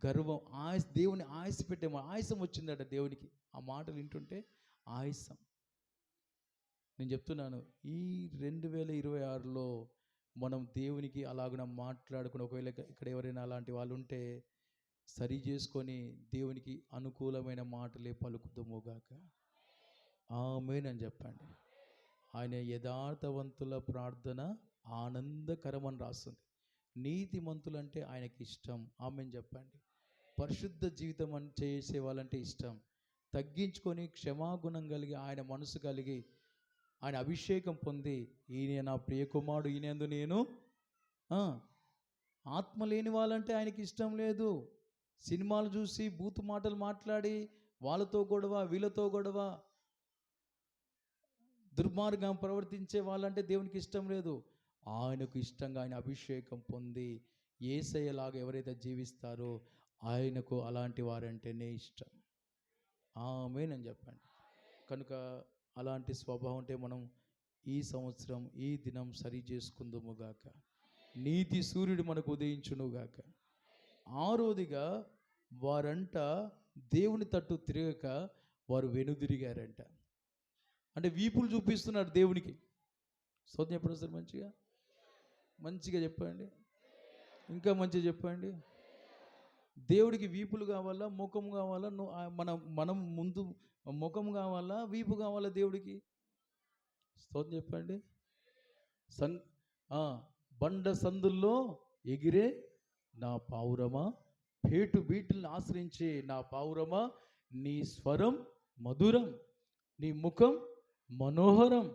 గర్వం, దేవుని ఆయుష్ పెట్టే ఆయుసం వచ్చిందట దేవునికి. ఆ మాటలు వింటుంటే ఆయుసం. నేను చెప్తున్నాను, ఈ 2026లో మనం దేవునికి అలాగున మాట్లాడుకుని, ఒకవేళ ఇక్కడ ఎవరైనా అలాంటి వాళ్ళు ఉంటే సరి చేసుకొని దేవునికి అనుకూలమైన మాటలే పలుకుతాముగాక. ఆమేన్ అని చెప్పండి. ఆయన యథార్థవంతుల ప్రార్థన ఆనందకరమని రాస్తుంది. నీతిమంతులంటే ఆయనకి ఇష్టం. ఆమేన్ చెప్పండి. పరిశుద్ధ జీవితం అని చేసే వాళ్ళంటే ఇష్టం. తగ్గించుకొని క్షమాగుణం కలిగి, ఆయన మనసు కలిగి, ఆయన అభిషేకం పొంది, ఈయన నా ప్రియకుమారుడు, ఈయనందు నేను ఆత్మ లేని వాళ్ళంటే ఆయనకి ఇష్టం లేదు. సినిమాలు చూసి బూతు మాటలు మాట్లాడి వాళ్ళతో గొడవ, వీళ్ళతో గొడవ, దుర్మార్గం ప్రవర్తించే వాళ్ళంటే దేవునికి ఇష్టం లేదు. ఆయనకు ఇష్టంగా ఆయన అభిషేకం పొంది యేసయ్యలాగా ఎవరైతే జీవిస్తారో ఆయనకు అలాంటి వారంటేనే ఇష్టం. ఆమేన్ అని చెప్పండి. కనుక అలాంటి స్వభావం ఉంటే మనం ఈ సంవత్సరం ఈ దినం సరి చేసుకుందుముగాక. నీతి సూర్యుడు మనకు ఉదయించునుగాక. ఆరోదిగా వారంట దేవుని తట్టు తిరగక వారు వెనుదిరిగారంట. అంటే వీపులు చూపిస్తున్నారు దేవునికి. స్తోత్రం చెప్పండి సార్. మంచిగా చెప్పండి, ఇంకా మంచిగా చెప్పండి. దేవుడికి వీపులు కావాలా, ముఖం కావాలా? మనం ముందు ముఖం కావాలా, వీపు కావాలా దేవుడికి? స్తోత్రం చెప్పండి. బండ సందుల్లో ఎగిరే నా పావురమా, పేటు బీటులను ఆశ్రయించే నా పావురమా, నీ స్వరం మధురం, నీ ముఖం మనోహరం,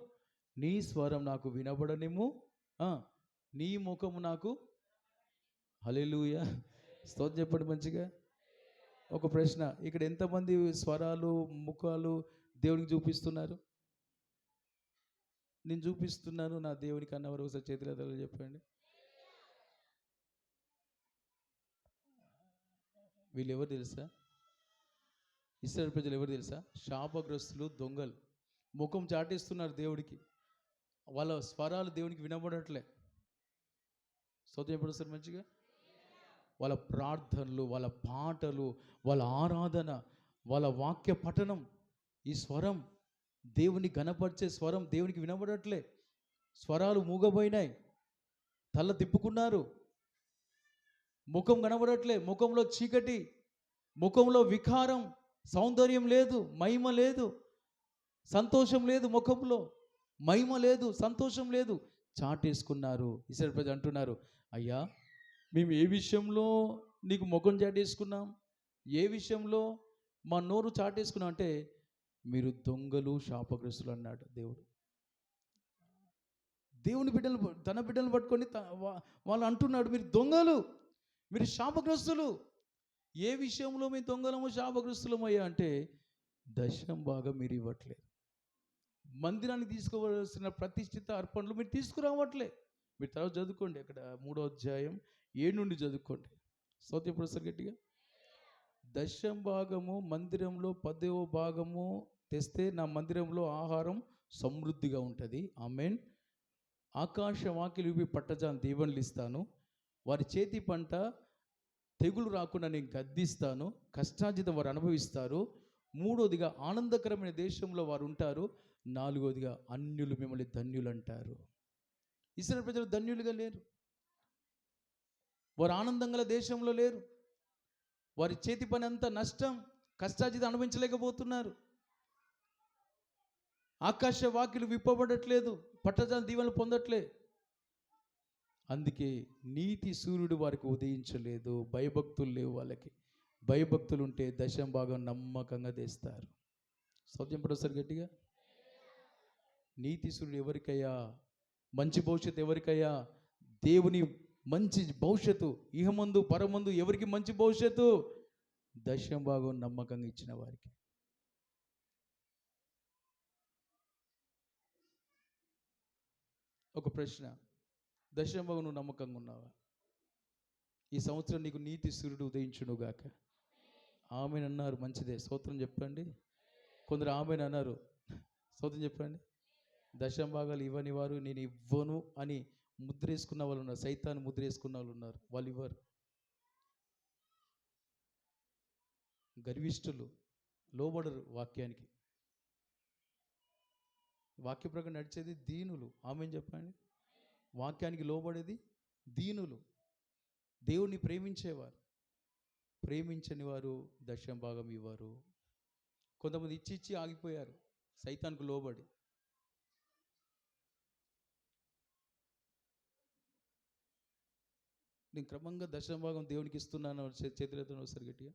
నీ స్వరం నాకు వినబడనిము, నీ ముఖము నాకు. హల్లెలూయా. స్తోత్రం చెప్పండి మంచిగా. ఒక ప్రశ్న, ఇక్కడ ఎంతమంది స్వరాలు ముఖాలు దేవునికి చూపిస్తున్నారు? నేను చూపిస్తున్నాను నా దేవునికి అన్నవారు ఒకసారి చేతులెత్తాలి చెప్పండి. వీళ్ళు ఎవరు తెలుసా? ఇశ్రాయేలు ప్రజలు ఎవరు తెలుసా? శాపగ్రస్తులు, దొంగలు. ముఖం చాటిస్తున్నారు దేవుడికి. వాళ్ళ స్వరాలు దేవునికి వినబడట్లే. స్తోత్రం చెప్పండి సార్ మంచిగా. వాళ్ళ ప్రార్థనలు, వాళ్ళ పాటలు, వాళ్ళ ఆరాధన, వాళ్ళ వాక్య పఠనం, ఈ స్వరం దేవుని ఘనపరిచే స్వరం దేవునికి వినబడట్లే. స్వరాలు మూగబోయినాయి, తల తిప్పుకున్నారు, ముఖం కనబడట్లే, ముఖంలో చీకటి, ముఖంలో వికారం, సౌందర్యం లేదు, మహిమ లేదు, సంతోషం లేదు, ముఖంలో మహిమ లేదు, సంతోషం లేదు, చాటేసుకున్నారు. ఇశ్రాయేలు ప్రజలు అంటున్నారు, అయ్యా మేము ఏ విషయంలో నీకు ముఖం చాటేసుకున్నాం, ఏ విషయంలో మా నోరు చాటేసుకున్నాం అంటే మీరు దొంగలు, శాపగ్రస్తులు అన్నాడు దేవుడు. దేవుని బిడ్డలు, తన బిడ్డలు పట్టుకొని వాళ్ళు అంటున్నాడు, మీరు దొంగలు, మీరు శాపగ్రస్తులు. ఏ విషయంలో మేము దొంగలము, శాపగ్రస్తులమయ్యా అంటే దశం భాగం మీరు ఇవ్వట్లేదు. మందిరానికి తీసుకోవలసిన ప్రతిష్ఠిత అర్పణలు మీరు తీసుకురావట్లే. మీరు తర్వాత చదువుకోండి, అక్కడ 3వ అధ్యాయం 7 నుండి చదువుకోండి. స్తోత్రం ప్రొఫెసర్ గట్టిగా. దశం భాగము మందిరంలో 10వ భాగము తెస్తే నా మందిరంలో ఆహారం సమృద్ధిగా ఉంటుంది. ఆమేన్. ఆకాశ వాకిలి విప్పి పట్టజాన్ దీవెనలు ఇస్తాను. వారి చేతి పంట తెగులు రాకుండా నేను గద్దిస్తాను. కష్టార్జితం వారు అనుభవిస్తారు. 3వదిగా ఆనందకరమైన దేశంలో వారు ఉంటారు. 4వదిగా అన్యులు మిమ్మల్ని ధన్యులు అంటారు. ఇశ్రాయేలు ప్రజలు ధన్యులుగా లేరు, వారు ఆనందంగా దేశంలో లేరు. వారి చేతి పని అంతా నష్టం, కష్టార్జితం అనుభవించలేకపోతున్నారు. ఆకాశ వాకిలు విప్పబడట్లేదు, పట్టజాల దీవెనలు పొందట్లే. అందుకే నీతి సూర్యుడు వారికి ఉదయించలేదు. భయభక్తులు లేవు వాళ్ళకి. భయభక్తులు ఉంటే దశం భాగం నమ్మకంగా తెస్తారు. సత్యం ప్రొఫెసర్ గట్టిగా. నీతి సూర్యుడు ఎవరికయ్యా? మంచి భవిష్యత్తు ఎవరికయ్యా? దేవుని మంచి భవిష్యత్తు, ఇహమందు పరమందు ఎవరికి మంచి భవిష్యత్తు? దశం భాగం నమ్మకంగా ఇచ్చిన వారికి. ఒక ప్రశ్న, దశం భాగం నువ్వు నమ్మకంగా ఉన్నావా? ఈ సంవత్సరం నీకు నీతి సూర్యుడు ఉదయించునుగాక. ఆమెను అన్నారు, మంచిదే, స్తోత్రం చెప్పండి. కొందరు ఆమెను అన్నారు, స్తోత్రం చెప్పండి. దశం భాగాలు ఇవ్వని వారు, నేను ఇవ్వను అని ముద్రేసుకున్న వాళ్ళు ఉన్నారు, సైతాన్ని ముద్రేసుకున్న వాళ్ళు ఉన్నారు, వాళ్ళు ఇవ్వరు. గర్విష్ఠులు, లోబడరు వాక్యానికి. వాక్య ప్రకారం నడిచేది దీనులు. ఆమేన్ చెప్పండి. వాక్యానికి లోబడేది దీనులు, దేవుణ్ణి ప్రేమించేవారు. ప్రేమించని వారు దశమ భాగం ఇవ్వరు. కొంతమంది ఇచ్చి ఆగిపోయారు సైతానికి లోబడి. నేను క్రమంగా దశమ భాగం దేవునికి ఇస్తున్నాను. చేతులు ఎత్తాను ఒకసారి, గట్టిగా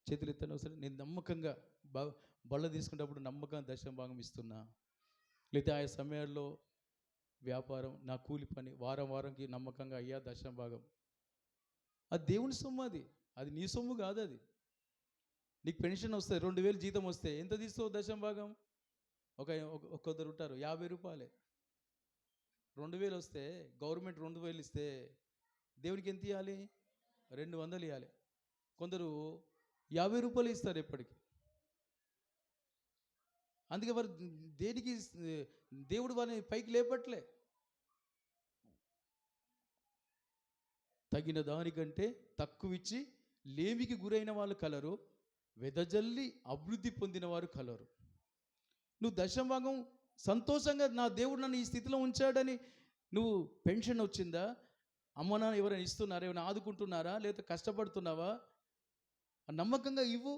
చేతులు ఎత్తాను ఒకసారి. నేను నమ్మకంగా బళ్ళ తీసుకునేటప్పుడు నమ్మకంగా దశమ భాగం ఇస్తున్నా. లేదా ఆయా సమయాల్లో వ్యాపారం, నా కూలి పని, వారంకి నమ్మకంగా అయ్యా దశమ భాగం. అది దేవుని సొమ్ము, అది నీ సొమ్ము కాదు. అది నీకు పెన్షన్ వస్తే 2000 జీతం వస్తే ఎంత తీస్తావు దశమ భాగం? కొందరు ఉంటారు 50 రూపాయలే. 2000 వస్తే గవర్నమెంట్ 2000 ఇస్తే దేవునికి ఎంత ఇవ్వాలి? 200 ఇవ్వాలి. కొందరు 50 రూపాయలు ఇస్తారు ఎప్పటికీ. అందుకే వారు దేనికి దేవుడు వారిని పైకి లేపట్లే. తగిన దానికంటే తక్కువ ఇచ్చి లేమికి గురైన వాళ్ళు కలరు, వెదజల్లి అభివృద్ధి పొందిన వారు కలరు. నువ్వు దశమ భాగం సంతోషంగా నా దేవుడు నన్ను ఈ స్థితిలో ఉంచాడని నువ్వు పెన్షన్ వచ్చిందా, అమ్మ నాన్న ఎవరైనా ఇస్తున్నారా, ఏమైనా ఆదుకుంటున్నారా, లేదా కష్టపడుతున్నావా, నమ్మకంగా ఇవ్వు,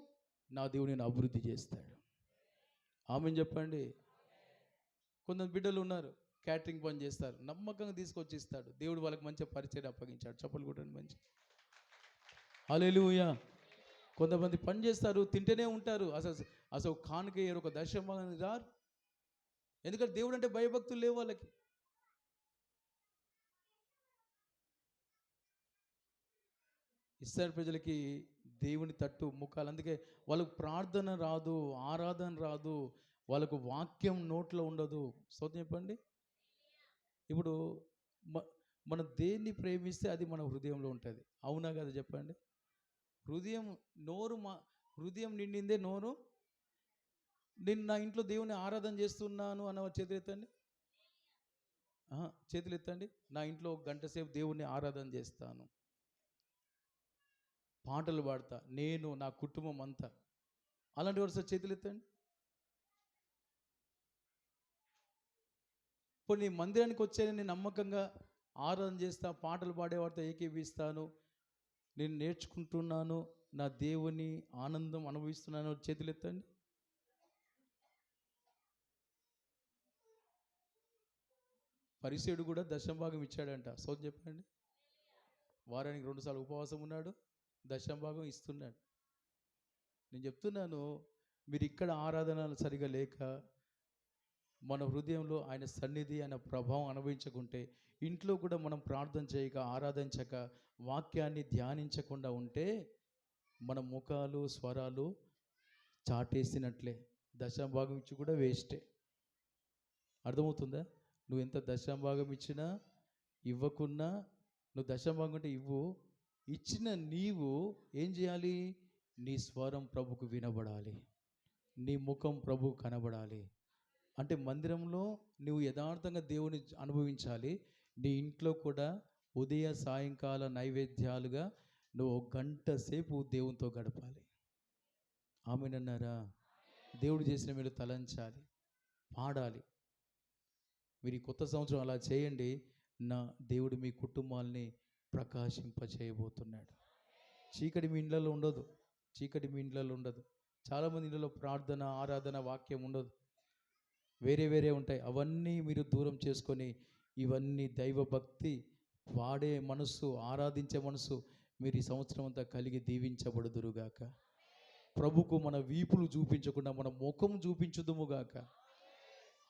నా దేవుడు నేను అభివృద్ధి చేస్తాడు. ఆమెను చెప్పండి. కొంతమంది బిడ్డలు ఉన్నారు క్యాటరింగ్ పని చేస్తారు, నమ్మకంగా తీసుకొచ్చి ఇస్తాడు దేవుడు. వాళ్ళకి మంచి పరిచయం అప్పగించాడు. చప్పలు కొట్టండి మంచి. హల్లెలూయా. కొంతమంది పని చేస్తారు, తింటూనే ఉంటారు, అసలు కానుక ఒక దశమ భాగం రారు. ఎందుకంటే దేవుడు అంటే భయభక్తులు లేవు వాళ్ళకి. ఇశ్రాయేలు ప్రజలకి దేవుని తట్టు ముఖాలు, అందుకే వాళ్ళకు ప్రార్థన రాదు, ఆరాధన రాదు, వాళ్ళకు వాక్యం నోట్లో ఉండదు. స్తోత్రం చెప్పండి. ఇప్పుడు మనం దేన్ని ప్రేమిస్తే అది మన హృదయంలో ఉంటుంది. అవునా కదా చెప్పండి. హృదయం నిండిందే నోరు. నేను నా ఇంట్లో దేవుని ఆరాధన చేస్తున్నాను అన్న చేతులు ఎత్తండి. చేతులు ఎత్తండి. నా ఇంట్లో 1 గంట సేపు దేవుణ్ణి ఆరాధన చేస్తాను, పాటలు పాడతా, నేను నా కుటుంబం అంతా. అలాంటి వారు చేతులు ఎత్తండి. ఇప్పుడు నీ మందిరానికి వచ్చే నేను నమ్మకంగా ఆరాధన చేస్తా, పాటలు పాడేవాడితో ఏకీపిస్తాను, నేను నేర్చుకుంటున్నాను, నా దేవుని ఆనందం అనుభవిస్తున్నాను, చేతులు ఎత్తండి. పరిసేయుడు కూడా దశమ భాగం ఇచ్చాడంట. సోదం చెప్పండి. వారానికి 2 సార్లు ఉపవాసం ఉన్నాడు, దశమ భాగం ఇస్తున్నాడు. నేను చెప్తున్నాను, మీరు ఇక్కడ ఆరాధనలు సరిగా లేక మన హృదయంలో ఆయన సన్నిధి, ఆయన ప్రభావం అనుభవించకుంటే, ఇంట్లో కూడా మనం ప్రార్థన చేయక, ఆరాధించక, వాక్యాన్ని ధ్యానించకుండా ఉంటే మన ముఖాలు స్వరాలు చాటేసినట్లే. దశమ భాగం ఇచ్చి కూడా వేస్టే. అర్థమవుతుందా? నువ్వు ఎంత దశమ భాగం ఇచ్చినా ఇవ్వకున్నా, నువ్వు దశమ భాగం అంటే ఇవ్వు, ఇచ్చిన నీవు ఏం చేయాలి? నీ స్వరం ప్రభుకు వినబడాలి, నీ ముఖం ప్రభుకు కనబడాలి. అంటే మందిరంలో నువ్వు యథార్థంగా దేవుని అనుభవించాలి. నీ ఇంట్లో కూడా ఉదయ సాయంకాల నైవేద్యాలుగా నువ్వు 1 గంట సేపు దేవునితో గడపాలి. ఆమేనన్నారా? దేవుడు చేసిన మీరు తలంచాలి, పాడాలి. మీరు ఈ కొత్త సంవత్సరం అలా చేయండి. నా దేవుడు మీ కుటుంబాల్ని ప్రకాశింపచేయబోతున్నాడు. చీకటి మీ ఇండ్లలో ఉండదు, చీకటి మీ ఇండ్లలో ఉండదు. చాలామంది ఇండ్లలో ప్రార్థన, ఆరాధన, వాక్యం ఉండదు, వేరే ఉంటాయి. అవన్నీ మీరు దూరం చేసుకొని, ఇవన్నీ దైవభక్తి, వాడే మనసు, ఆరాధించే మనసు మీరు ఈ సంవత్సరం అంతా కలిగి దీవించబడుదురుగాక. ప్రభుకు మన వీపులు చూపించకుండా మన ముఖం చూపించుదుముగాక.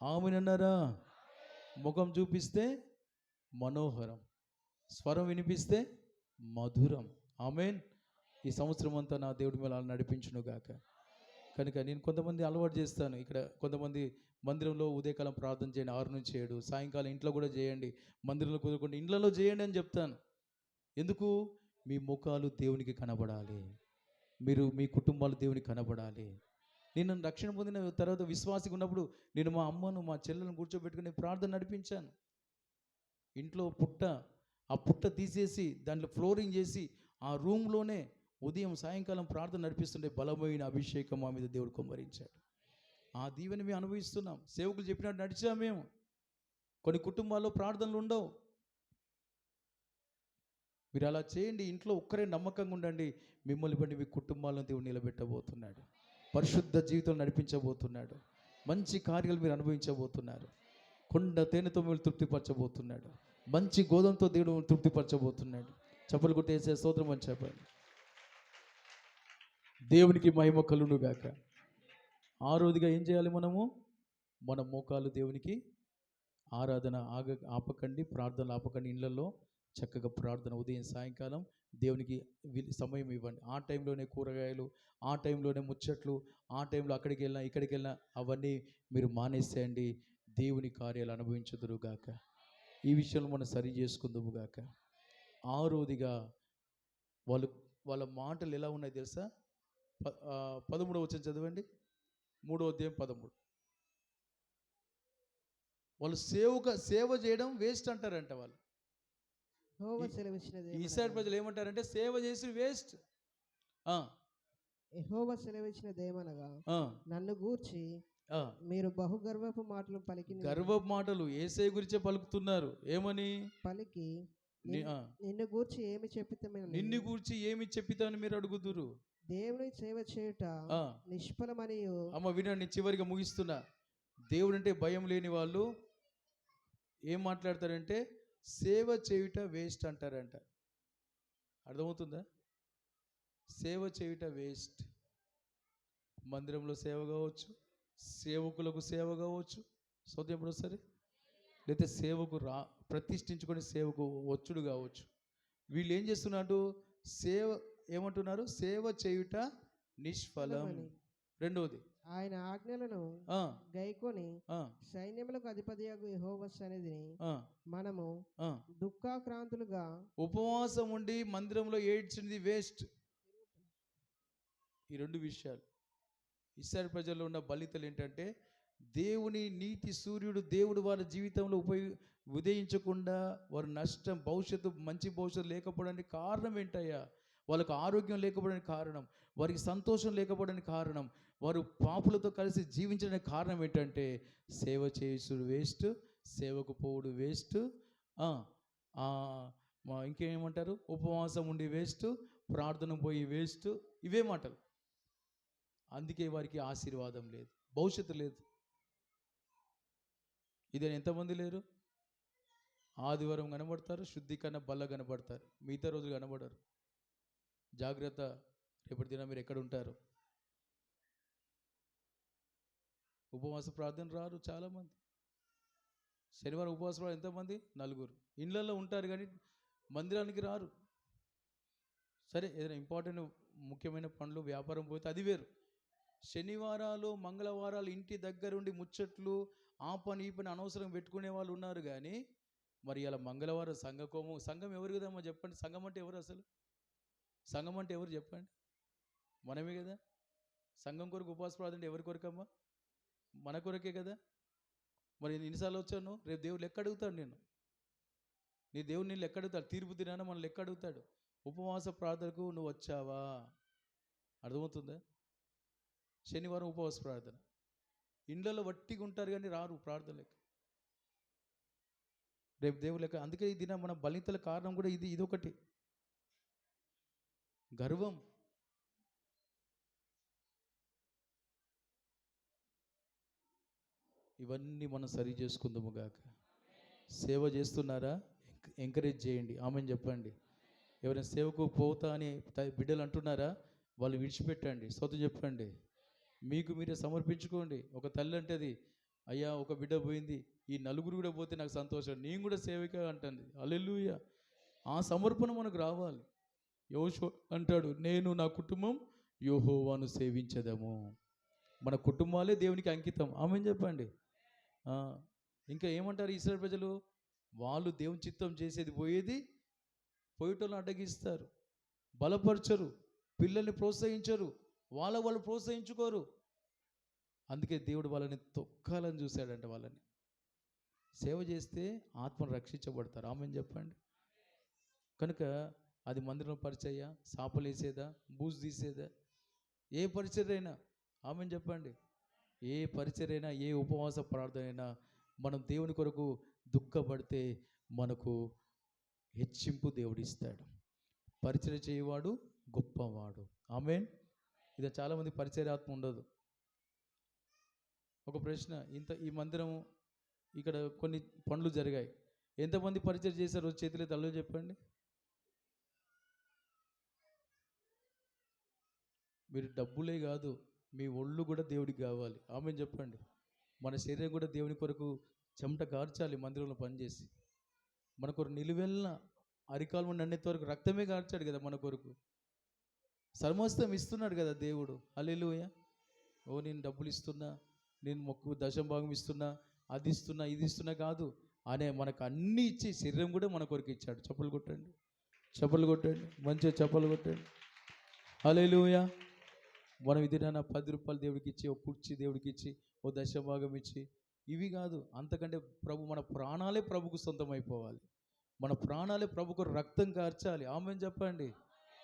ఆమెనన్నారా? ముఖం చూపిస్తే మనోహరం, స్వరం వినిపిస్తే మధురం. ఆమెన్. ఈ సంవత్సరం అంతా నా దేవుడి మీద నడిపించునుగాక. కనుక నేను కొంతమంది అలవాటు చేస్తాను. ఇక్కడ కొంతమంది మందిరంలో ఉదయకాలం ప్రార్థన చేయండి 6 నుంచి 7, సాయంకాలం ఇంట్లో కూడా చేయండి, మందిరంలో కుదరకుండా ఇండ్లలో చేయండి అని చెప్తాను. ఎందుకు? మీ ముఖాలు దేవునికి కనబడాలి, మీరు మీ కుటుంబాలు దేవునికి కనబడాలి. నేను రక్షణ పొందిన తర్వాత విశ్వాసిగా ఉన్నప్పుడు నేను మా అమ్మను, మా చెల్లెలను కూర్చోబెట్టుకుని ప్రార్థన నడిపించాను. ఇంట్లో ఆ పుట్ట తీసేసి దాంట్లో ఫ్లోరింగ్ చేసి ఆ రూమ్లోనే ఉదయం సాయంకాలం ప్రార్థన నడిపిస్తుంటే బలమైన అభిషేకం మా మీద దేవుడు కుమ్మరించాడు. ఆ దీవెని మేము అనుభవిస్తున్నాం. సేవకులు చెప్పినట్టు నడిచాం మేము. కొన్ని కుటుంబాల్లో ప్రార్థనలు ఉండవు. మీరు అలా చేయండి. ఇంట్లో ఒక్కరే నమ్మకంగా ఉండండి. మిమ్మల్ని బట్టి మీ కుటుంబాలను దేవుడు నిలబెట్టబోతున్నాడు. పరిశుద్ధ జీవితం నడిపించబోతున్నాడు. మంచి కార్యాలు మీరు అనుభవించబోతున్నారు. కొండ తేనెతో మీరు తృప్తిపరచబోతున్నాడు. మంచి గోధుమతో దేవుడు తృప్తిపరచబోతున్నాడు. చప్పలు కొట్టి వేసే స్తోత్రం అని చెప్పండి. దేవునికి మహిమ కలుగును గాక. ఆరోదిగా ఏం చేయాలి మనము? మన మోకాలు దేవునికి ఆరాధన ఆపకండి, ప్రార్థనలు ఆపకండి. ఇళ్లలో చక్కగా ప్రార్థన ఉదయం సాయంకాలం దేవునికి సమయం ఇవ్వండి. ఆ టైంలోనే కూరగాయలు, ఆ టైంలోనే ముచ్చట్లు, ఆ టైంలో అక్కడికి వెళ్ళినా ఇక్కడికి వెళ్ళినా అవన్నీ మీరు మానేసేయండి. దేవుని కార్యాలు అనుభవించుదురు గాక. ఈ విషయంలో మనం సరి చేసుకుందుము గాక. ఆరోదిగా వాళ్ళ మాటలు ఎలా ఉన్నాయి తెలుసా? 13వ వచనం చదవండి. 3వ అధ్యాయం 13. వాళ్ళు సేవ చేయడం వేస్ట్ అంటారంట. వాళ్ళు ఈసారి ప్రజలు ఏమంటారంటే సేవ చేసి వేస్ట్. యెహోవా సెలవిచ్చినదేమనగా నన్ను గూర్చి మీరు బహు గర్వపు మాటలు పలికి, గర్వపు మాటలు యేసయ్య గురించే పలుకుతున్నారు. ఏమని పలికి నిన్ను గూర్చి ఏమి చెప్పితమని, నిన్ను గూర్చి ఏమి చెప్పితామని మీరు అడుగుదురు. దేవుని సేవ చేయుట నిష్ఫలమని. అమ్మ వినండి, చివరిగా ముగిస్తున్నా. దేవుడు అంటే భయం లేని వాళ్ళు ఏం మాట్లాడతారంటే సేవ చేయుట వేస్ట్ అంటారంట. అర్థమవుతుందా? సేవ చేయుట వేస్ట్. మందిరంలో సేవ కావచ్చు, సేవకులకు సేవ కావచ్చు, సౌద్యం ఎప్పుడు సరే, లేకపోతే సేవకు ప్రతిష్ఠించుకొని సేవకు వచ్చుడు కావచ్చు. వీళ్ళు ఏం చేస్తున్నారు? ఏమంటున్నారు? సేవ చేయుట నిష్ఫలం. రెండవది, ఆయన ఆజ్ఞలను గైకొని సైన్యములకు అధిపతియగు యెహోవా సన్నిధిని మనము దుఃఖాక్రాంతులుగా ఉపవాసం ఉండి మందిరంలో ఏడ్చింది వేస్ట్. ఈ రెండు విషయాలు ఇశ్రాయేలు ప్రజల్లో ఉన్న బలితలు ఏంటంటే, దేవుని నీతి సూర్యుడు దేవుడు వారి జీవితంలో ఉదయించకుండా వారి నష్టం, భవిష్యత్తు, మంచి భవిష్యత్తు లేకపోవడానికి కారణం ఏంటయ్యా? వాళ్ళకు ఆరోగ్యం లేకపోవడానికి కారణం, వారికి సంతోషం లేకపోవడానికి కారణం, వారు పాపులతో కలిసి జీవించడానికి కారణం ఏంటంటే సేవ చేసుడు వేస్ట్, సేవకు పోవుడు వేస్ట్, ఇంకేమంటారు, ఉపవాసం ఉండి వేస్ట్, ప్రార్థన పోయి వేస్ట్. ఇవే మాటలు. అందుకే వారికి ఆశీర్వాదం లేదు, భవిష్యత్తు లేదు. ఇదే ఎంతమంది లేరు? ఆదివారం కనబడతారు, శుద్ధీకరణ బల్ల కనబడతారు, మిగతా రోజులు కనబడరు. జాగ్రత్త, రేపటి దినం మీరు ఎక్కడ ఉంటారు? ఉపవాస ప్రార్థన రారు చాలామంది. శనివారం ఉపవాస ప్రార్థన ఎంతమంది? 4. ఇళ్ళల్లో ఉంటారు కానీ మందిరానికి రారు. సరే, ఏదైనా ఇంపార్టెంట్ ముఖ్యమైన పనులు, వ్యాపారం పోతే అది వేరు. శనివారాలు, మంగళవారాలు ఇంటి దగ్గరుండి ముచ్చట్లు, ఆ పని ఈ పని అనవసరం పెట్టుకునే వాళ్ళు ఉన్నారు. కానీ మరి ఇలా మంగళవారం సంఘం ఎవరు కదమ్మా చెప్పండి? సంఘం అంటే ఎవరు అసలు? సంఘం అంటే ఎవరు చెప్పండి? మనమే కదా. సంఘం కొరకు ఉపవాస ప్రార్థన ఎవరి కొరకమ్మా? మన కొరకే కదా. మరి ఎన్నిసార్లు వచ్చాను? రేపు దేవుడు లెక్క అడుగుతాడు. నీ దేవుడు నేను లెక్క అడుగుతాడు. తీర్పు దినాన మనం లెక్క అడుగుతాడు. ఉపవాస ప్రార్థనకు నువ్వు వచ్చావా? అర్థమవుతుందా? శనివారం ఉపవాస ప్రార్థన, ఇండ్లలో వట్టిగా ఉంటారు కానీ రారు ప్రార్థనలకు. రేపు దేవుడు లెక్క. అందుకే ఈ దిన మన బలితల కారణం కూడా ఇదొకటి, గర్వం. ఇవన్నీ మనం సరి చేసుకుందాము గాక. సేవ చేస్తున్నారా? ఎంకరేజ్ చేయండి. ఆమెను చెప్పండి. ఎవరైనా సేవకు పోతా అని బిడ్డలు అంటున్నారా? వాళ్ళు విడిచిపెట్టండి. స్తోత్రం చెప్పండి. మీకు మీరే సమర్పించుకోండి. ఒక తల్లి అంటది, అయ్యా ఒక బిడ్డ పోయింది, ఈ నలుగురు కూడా పోతే నాకు సంతోషం, నేను కూడా సేవకే అంటుంది. హల్లెలూయా. ఆ సమర్పణ మనకు రావాలి. యోషువ అంటాడు, నేను నా కుటుంబం యెహోవాను సేవించదము. మన కుటుంబాలే దేవునికి అంకితం. ఆమెను చెప్పండి. ఇంకా ఏమంటారు ఇశ్రాయేలు ప్రజలు? వాళ్ళు దేవుని చిత్తం చేసేది పోయేటోళ్ళని అడ్డగిస్తారు, బలపరచరు, పిల్లల్ని ప్రోత్సహించరు, వాళ్ళు ప్రోత్సహించుకోరు. అందుకే దేవుడు వాళ్ళని తొక్కాలని చూశాడంట. వాళ్ళని సేవ చేస్తే ఆత్మను రక్షించబడతారు. ఆమెను చెప్పండి. కనుక అది మందిరం పరిచర్య, సాపలేసేదా, బూజు తీసేదా, ఏ పరిచర్య అయినా ఆమెను చెప్పండి. ఏ పరిచర్యైనా, ఏ ఉపవాస ప్రార్థన అయినా మనం దేవుని కొరకు దుఃఖపడితే మనకు హెచ్చింపు దేవుడిస్తాడు. పరిచర్య చేయవాడు గొప్పవాడు. ఆమేన్. ఇది చాలామంది పరిచర్యాత్మ ఉండదు. ఒక ప్రశ్న, ఈ మందిరం ఇక్కడ కొన్ని పనులు జరిగాయి, ఎంతమంది పరిచయం చేశారో చేతులే తల్లు చెప్పండి. మీరు డబ్బులే కాదు, మీ ఒళ్ళు కూడా దేవుడికి కావాలి. ఆమె చెప్పండి. మన శరీరం కూడా దేవుని కొరకు చెమట కార్చాలి. మందిరంలో పనిచేసి మన కొరకు నిలువెల్ల అరికాలు నన్నేంత వరకు రక్తమే కార్చాడు కదా మన కొరకు. సమస్తం ఇస్తున్నాడు కదా దేవుడు. హల్లెలూయా. ఓ నేను డబ్బులు ఇస్తున్నా, నేను మొక్కు దశంభాగం ఇస్తున్నా, అది ఇస్తున్నా, ఇది ఇస్తున్నా కాదు, అనే మనకు అన్నీ ఇచ్చి శరీరం కూడా మన కొరకు ఇచ్చాడు. చప్పలు కొట్టండి, చప్పలు కొట్టండి, మంచిగా చప్పలు కొట్టండి. హల్లెలూయా. మనం ఇదేనా 10 రూపాయలు దేవుడికి ఇచ్చి, ఒక కుర్చీ దేవుడికి ఇచ్చి, ఓ దశభాగం ఇచ్చి, ఇవి కాదు. అంతకంటే మన ప్రాణాలే ప్రభుకు సొంతం అయిపోవాలి. మన ప్రాణాలే ప్రభుకు రక్తం కార్చాలి. ఆమెన్ చెప్పండి.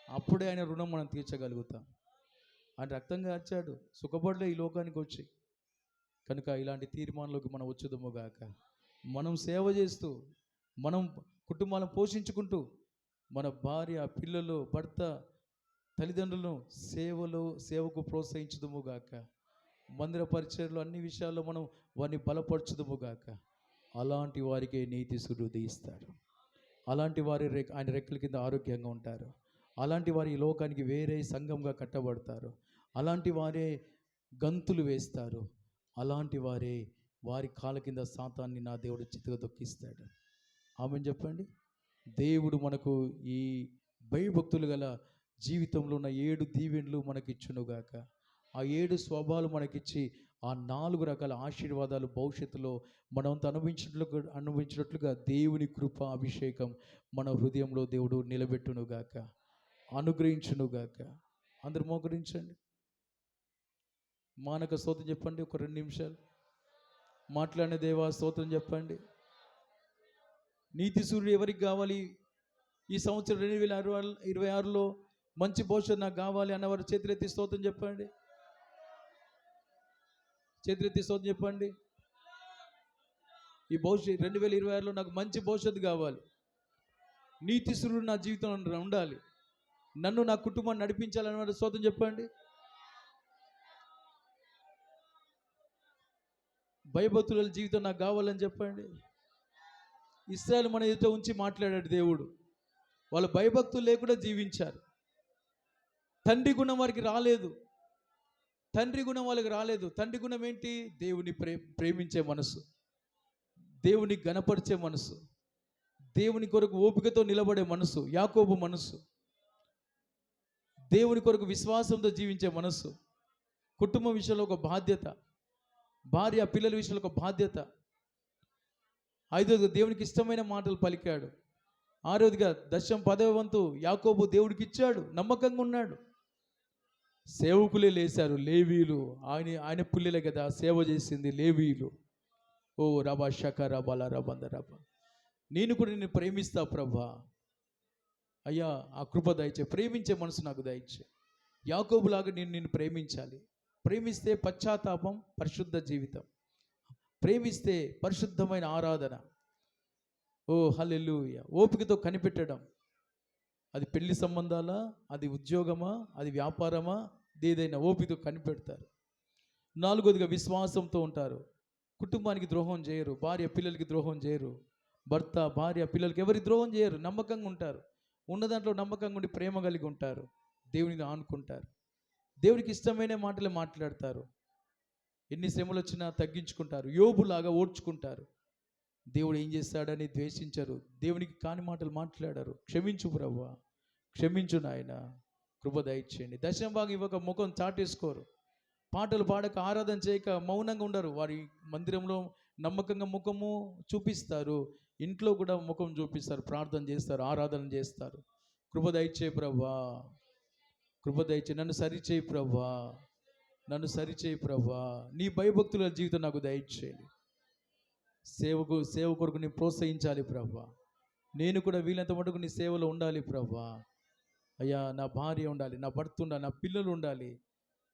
అప్పుడే ఆయన రుణం మనం తీర్చగలుగుతాం. ఆయన రక్తం కార్చాడు, సుఖపడలే ఈ లోకానికి వచ్చి. కనుక ఇలాంటి తీర్మానంలోకి మనం వచ్చేదముగాక. మనం సేవ చేస్తూ, మనం కుటుంబాలను పోషించుకుంటూ, మన భార్య, పిల్లలు, భర్త, తల్లిదండ్రులను సేవకు ప్రోత్సహించుదుముగాక. మందిర పరిచర్యలు అన్ని విషయాల్లో మనం వారిని బలపరచుదుముగాక. అలాంటి వారికే నీతి సూర్యుడు ఉదయిస్తాడు. అలాంటి వారి ఆయన రెక్కల కింద ఆరోగ్యంగా ఉంటారు. అలాంటి వారి ఈ లోకానికి వేరే సంఘంగా కట్టబడతారు. అలాంటి వారే గంతులు వేస్తారు. అలాంటి వారే వారి కాళ్ళ కింద సాతాన్ని నా దేవుడు చిత్తగా దొక్కిస్తాడు. ఆమెను చెప్పండి. దేవుడు మనకు ఈ భయభక్తులు గల జీవితంలో ఉన్న 7 దీవెనలు మనకిచ్చునుగాక. ఆ 7 స్వభావాలు మనకిచ్చి ఆ 4 రకాల ఆశీర్వాదాలు భవిష్యత్తులో మనంతా అనుభవించినట్లుగా దేవుని కృప అభిషేకం మన హృదయంలో దేవుడు నిలబెట్టునుగాక, అనుగ్రహించునుగాక. అందరూ మోకరించండి, మానక స్తోత్రం చెప్పండి. ఒక 2 నిమిషాలు మాట్లాడిన దేవా స్తోత్రం చెప్పండి. నీతి సూర్యుడు ఎవరికి కావాలి? ఈ సంవత్సరం 2026లో మంచి భవిష్యత్తు నాకు కావాలి అన్నవారు చేతులెత్తి స్తోత్రం చెప్పండి. చేతులెత్తి స్తోత్రం చెప్పండి. ఈ భవిష్యత్తు 2026లో నాకు మంచి భవిష్యత్తు కావాలి. నీతి సూర్యుడు నా జీవితంలో ఉండాలి, నన్ను నా కుటుంబాన్ని నడిపించాలన్నవారు స్తోత్రం చెప్పండి. భయభక్తుల జీవితం నాకు కావాలని చెప్పండి. ఇశ్రాయేలు మన ఎదుట ఉంచి మాట్లాడాడు దేవుడు. వాళ్ళు భయభక్తులు లేకుండా జీవించారు. తండ్రి గుణం వారికి రాలేదు. తండ్రి గుణం వాళ్ళకి రాలేదు. తండ్రి గుణం ఏంటి? దేవుని ప్రేమించే మనసు, దేవుని గణపరిచే మనసు, దేవుని కొరకు ఓపికతో నిలబడే మనసు, యాకోబు మనసు, దేవుని కొరకు విశ్వాసంతో జీవించే మనసు, కుటుంబం విషయంలో ఒక బాధ్యత, భార్య పిల్లల విషయంలో ఒక బాధ్యత. 5వదిగా దేవునికి ఇష్టమైన మాటలు పలికాడు. 6వదిగా 10వ వంతు యాకోబు దేవుడికి ఇచ్చాడు, నమ్మకంగా ఉన్నాడు. సేవకులే లేశారు, లేవీలు. ఆయన పుల్లెలే కదా సేవ చేసింది, లేవీలు. ఓ రబా షక రబాల రబంద రబ. నేను కూడా నిన్ను ప్రేమిస్తా ప్రభా, అయ్యా ఆ కృప దయచే, ప్రేమించే మనసు నాకు దయచే. యాకోబులాగా నేను నిన్ను ప్రేమించాలి. ప్రేమిస్తే పశ్చాత్తాపం, పరిశుద్ధ జీవితం. ప్రేమిస్తే పరిశుద్ధమైన ఆరాధన. ఓ హల్లెలూయా. ఓపికతో కనిపెట్టడం. అది పెళ్లి సంబంధాలా, అది ఉద్యోగమా, అది వ్యాపారమా, ఏదైనా ఓపికతో కనిపెడతారు. 4వదిగా విశ్వాసంతో ఉంటారు. కుటుంబానికి ద్రోహం చేయరు, భార్య పిల్లలకి ద్రోహం చేయరు, భర్త భార్య పిల్లలకి ఎవరి ద్రోహం చేయరు, నమ్మకంగా ఉంటారు. ఉన్న దాంట్లో నమ్మకంగా ఉండి ప్రేమ కలిగి ఉంటారు. దేవునిని ఆనుకుంటారు. దేవునికి ఇష్టమైన మాటలే మాట్లాడతారు. ఎన్ని శ్రమలు వచ్చినా తగ్గించుకుంటారు. యోబులాగా ఓర్చుకుంటారు. దేవుడు ఏం చేస్తాడని ద్వేషించరు. దేవునికి కాని మాటలు మాట్లాడారు. క్షమించు ప్రభువా, క్షమించు నాయన, కృప దయచేయండి. దశంభాగం ఇవ్వక ముఖం చాటేసుకోరు. పాటలు పాడక ఆరాధన చేయక మౌనంగా ఉండరు. వారి మందిరంలో నమ్మకంగా ముఖము చూపిస్తారు, ఇంట్లో కూడా ముఖం చూపిస్తారు, ప్రార్థన చేస్తారు, ఆరాధన చేస్తారు. కృప దయచేయి ప్రభువా, కృప దయచేయి. నన్ను సరిచేయి ప్రభువా, నన్ను సరిచేయి ప్రభువా. నీ భయభక్తుల జీవితం నాకు దయచేయండి. సేవ కొరకు నీ ప్రోత్సహించాలి ప్రభువా. నేను కూడా వీలంత మటుకు నీ సేవలో ఉండాలి ప్రభువా. అయ్యా నా భార్య ఉండాలి, నా భర్త ఉండాలి, నా పిల్లలు ఉండాలి.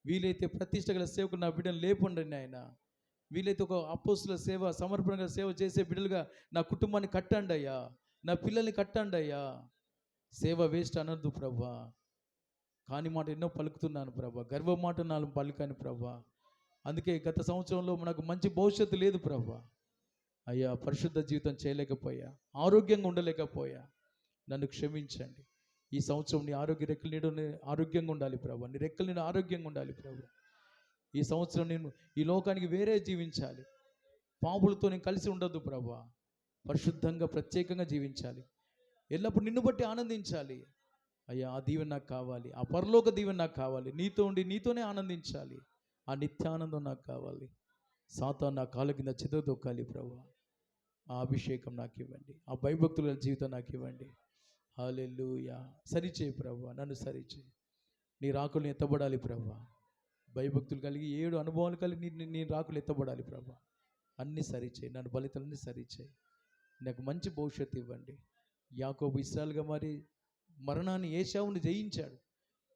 వీలైతే ప్రతిష్ట గల సేవకు నా బిడ్డను లేపండి నాయన. వీలైతే ఒక అపోస్తుల సేవ, సమర్పణగా సేవ చేసే బిడ్డలుగా నా కుటుంబాన్ని కట్టండి అయ్యా, నా పిల్లల్ని కట్టండి అయ్యా. సేవ వేస్ట్ అనద్దు ప్రభా. కాని మాట ఎన్నో పలుకుతున్నాను ప్రభా, గర్వ మాట నాలుగు పలుకాను ప్రభా. అందుకే గత సంవత్సరంలో మనకు మంచి భవిష్యత్తు లేదు ప్రభా. అయ్యా, పరిశుద్ధ జీవితం చేయలేకపోయా, ఆరోగ్యంగా ఉండలేకపోయా, నన్ను క్షమించండి. ఈ సంవత్సరం నీ ఆరోగ్య రెక్కల నీడు ఆరోగ్యంగా ఉండాలి ప్రభా, నీ రెక్కల నీడు ఆరోగ్యంగా ఉండాలి ప్రభా. ఈ సంవత్సరం నేను ఈ లోకానికి వేరే జీవించాలి, పాపులతో నేను కలిసి ఉండొద్దు ప్రభా. పరిశుద్ధంగా ప్రత్యేకంగా జీవించాలి, ఎల్లప్పుడు నిన్ను బట్టి ఆనందించాలి. అయ్యా, ఆ దీవెన నాకు కావాలి, ఆ పరలోక దీవెన నాకు కావాలి. నీతో ఉండి నీతోనే ఆనందించాలి, ఆ నిత్యానందం నాకు కావాలి. సాతాను నా కాళ్ళ కింద చెదదొక్కాలి ప్రభా. ఆ అభిషేకం నాకు ఇవ్వండి, ఆ భయభక్తుల జీవితం నాకు ఇవ్వండి. హల్లెలూయా. సరిచేయి ప్రభా, నన్ను సరిచేయి. నీ రాకులు ఎత్తబడాలి ప్రభా. భయభక్తులు కలిగి 7 అనుభవాలు కలిగి నీ రాకులు ఎత్తబడాలి ప్రభా. అన్నీ సరిచేయి, నన్ను బలితలన్నీ సరిచేయి. నాకు మంచి భవిష్యత్తు ఇవ్వండి. యాకోబు ఇశ్రాయేలుగా మరి మరణాన్ని, ఏశావుని జయించాడు.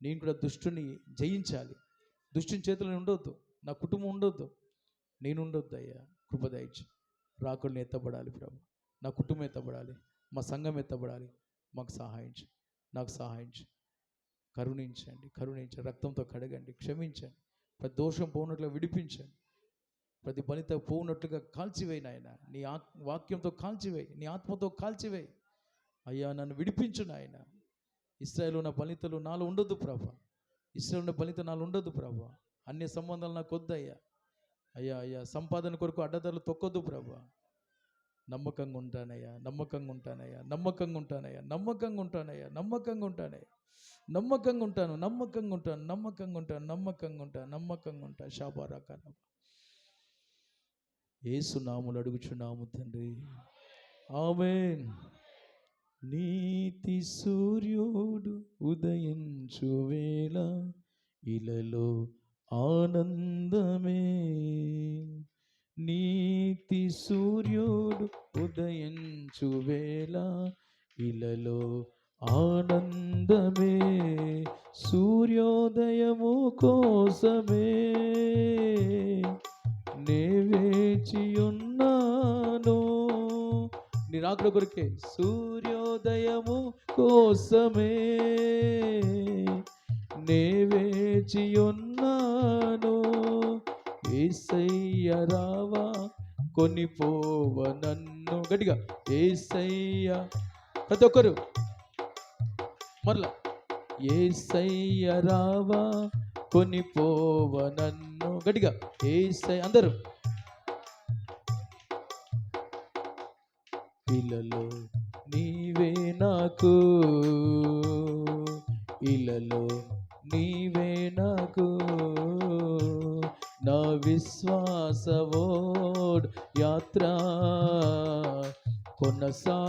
నేను కూడా దుష్టుని జయించాలి. దుష్టుని చేతుల్లో ఉండొద్దు, నా కుటుంబం ఉండొద్దు, నేను ఉండొద్దు అయ్యా. కృప దయచేయి. రాకుల్ని ఎత్తబడాలి ప్రభు, నా కుటుంబం ఎత్తబడాలి, మా సంఘం ఎత్తబడాలి. మాకు సహాయించు, నాకు సహాయించు. కరుణించండి, కరుణించండి. రక్తంతో కడగండి, క్షమించండి. ప్రతి దోషం పోనట్లుగా విడిపించండి. ప్రతి బలిత పోనట్లుగా కాల్చివేయి నాయన. నీ వాక్యంతో కాల్చివేయి, నీ ఆత్మతో కాల్చివేయి అయ్యా. నన్ను విడిపించు నాయన. ఇశ్రాయేలు ఉన్న బలితలు నాలో ఉండొద్దు ప్రభా. ఇశ్రాయేలు ఉన్న బలిత నాలో ఉండొద్దు ప్రభా. అన్య సంబంధాలు నాకు వద్దయ్యా. అయ్యా అయ్యా, సంపాదన కొరకు అడ్డదారులు తొక్కొద్దు ప్రభా. నమ్మకంగా ఉంటానయ్యా, నమ్మకంగా ఉంటానయ్యా, నమ్మకంగా ఉంటానయ్యా, నమ్మకంగా ఉంటానయ్యా, నమ్మకంగా ఉంటానయ్యా, నమ్మకంగా ఉంటాను, నమ్మకంగా ఉంటాను, నమ్మకంగా ఉంటాను, నమ్మకంగా ఉంటాను, నమ్మకంగా ఉంటాను. శాబారాకార యేసు నామములో అడుగుచున్నాము తండ్రి, ఆమేన్. నీతి సూర్యుడు ఉదయించు వేళ ఇలలో ఆనందమే. నీతి సూర్యుడు ఉదయించు వేళ ఇలలో ఆనందమే. సూర్యోదయము కోసమే నే వేచియున్నాను. నీ రాకడ కొరకే సూర్యోదయము కోసమే నే వేచియున్నాను. యేసయ్య రావా కొనిపోవ నన్ను. గట్టిగా యేసయ్య, ప్రతి ఒక్కరు మరలా. యేసయ్య రావా కొనిపోవ నన్ను. గట్టిగా యేసయ్య, అందరూ. ఇలలో నీవే నాకు, ఇలలో నీవే నాకు. నా విశ్వాసవోడ్ యాత్ర కొనసాగుచున్నది.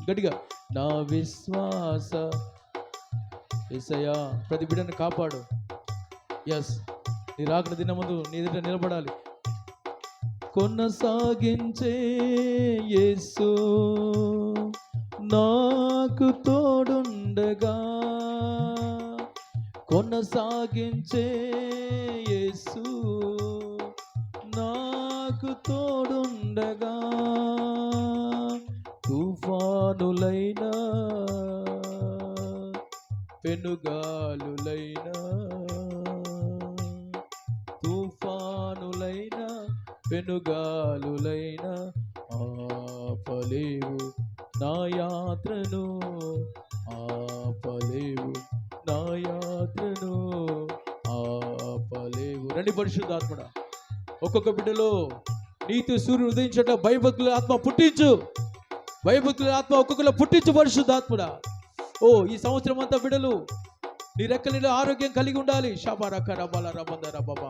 గట్టిగా నా విశ్వాస. యేసయ్యా, ప్రతి బిడ్డను కాపాడు. ఎస్, నీ రాకడ దినముందు నీ ఎదుట నిలబడాలి. కొనసాగించే యేసు నాకు తోడుండగా, కొనసాగించే యేసు నాకు తోడుండగా. తుఫానులైనా పెనుగాలులైనా, తుఫానులైనా పెనుగాలులైనా ఆపలేవు నా యాత్రను, ఆపలేవు నా యాత్రను, ఆపలేవు. రండి పరిశుద్ధాత్ముడా, ఒక్కొక్క బిడ్డలో నీతి సూర్యుడు ఉదయించట భయభక్తుల ఆత్మ పుట్టించు, భయభక్తుల ఆత్మ ఒక్కొక్కలో పుట్టించు పరిశుద్ధాత్ముడా. ఓ, ఈ సంవత్సరం అంతా బిడ్డలు నీ రెక్కలలో ఆరోగ్యం కలిగి ఉండాలి. షాబారక రబాల రబంద రబాబా,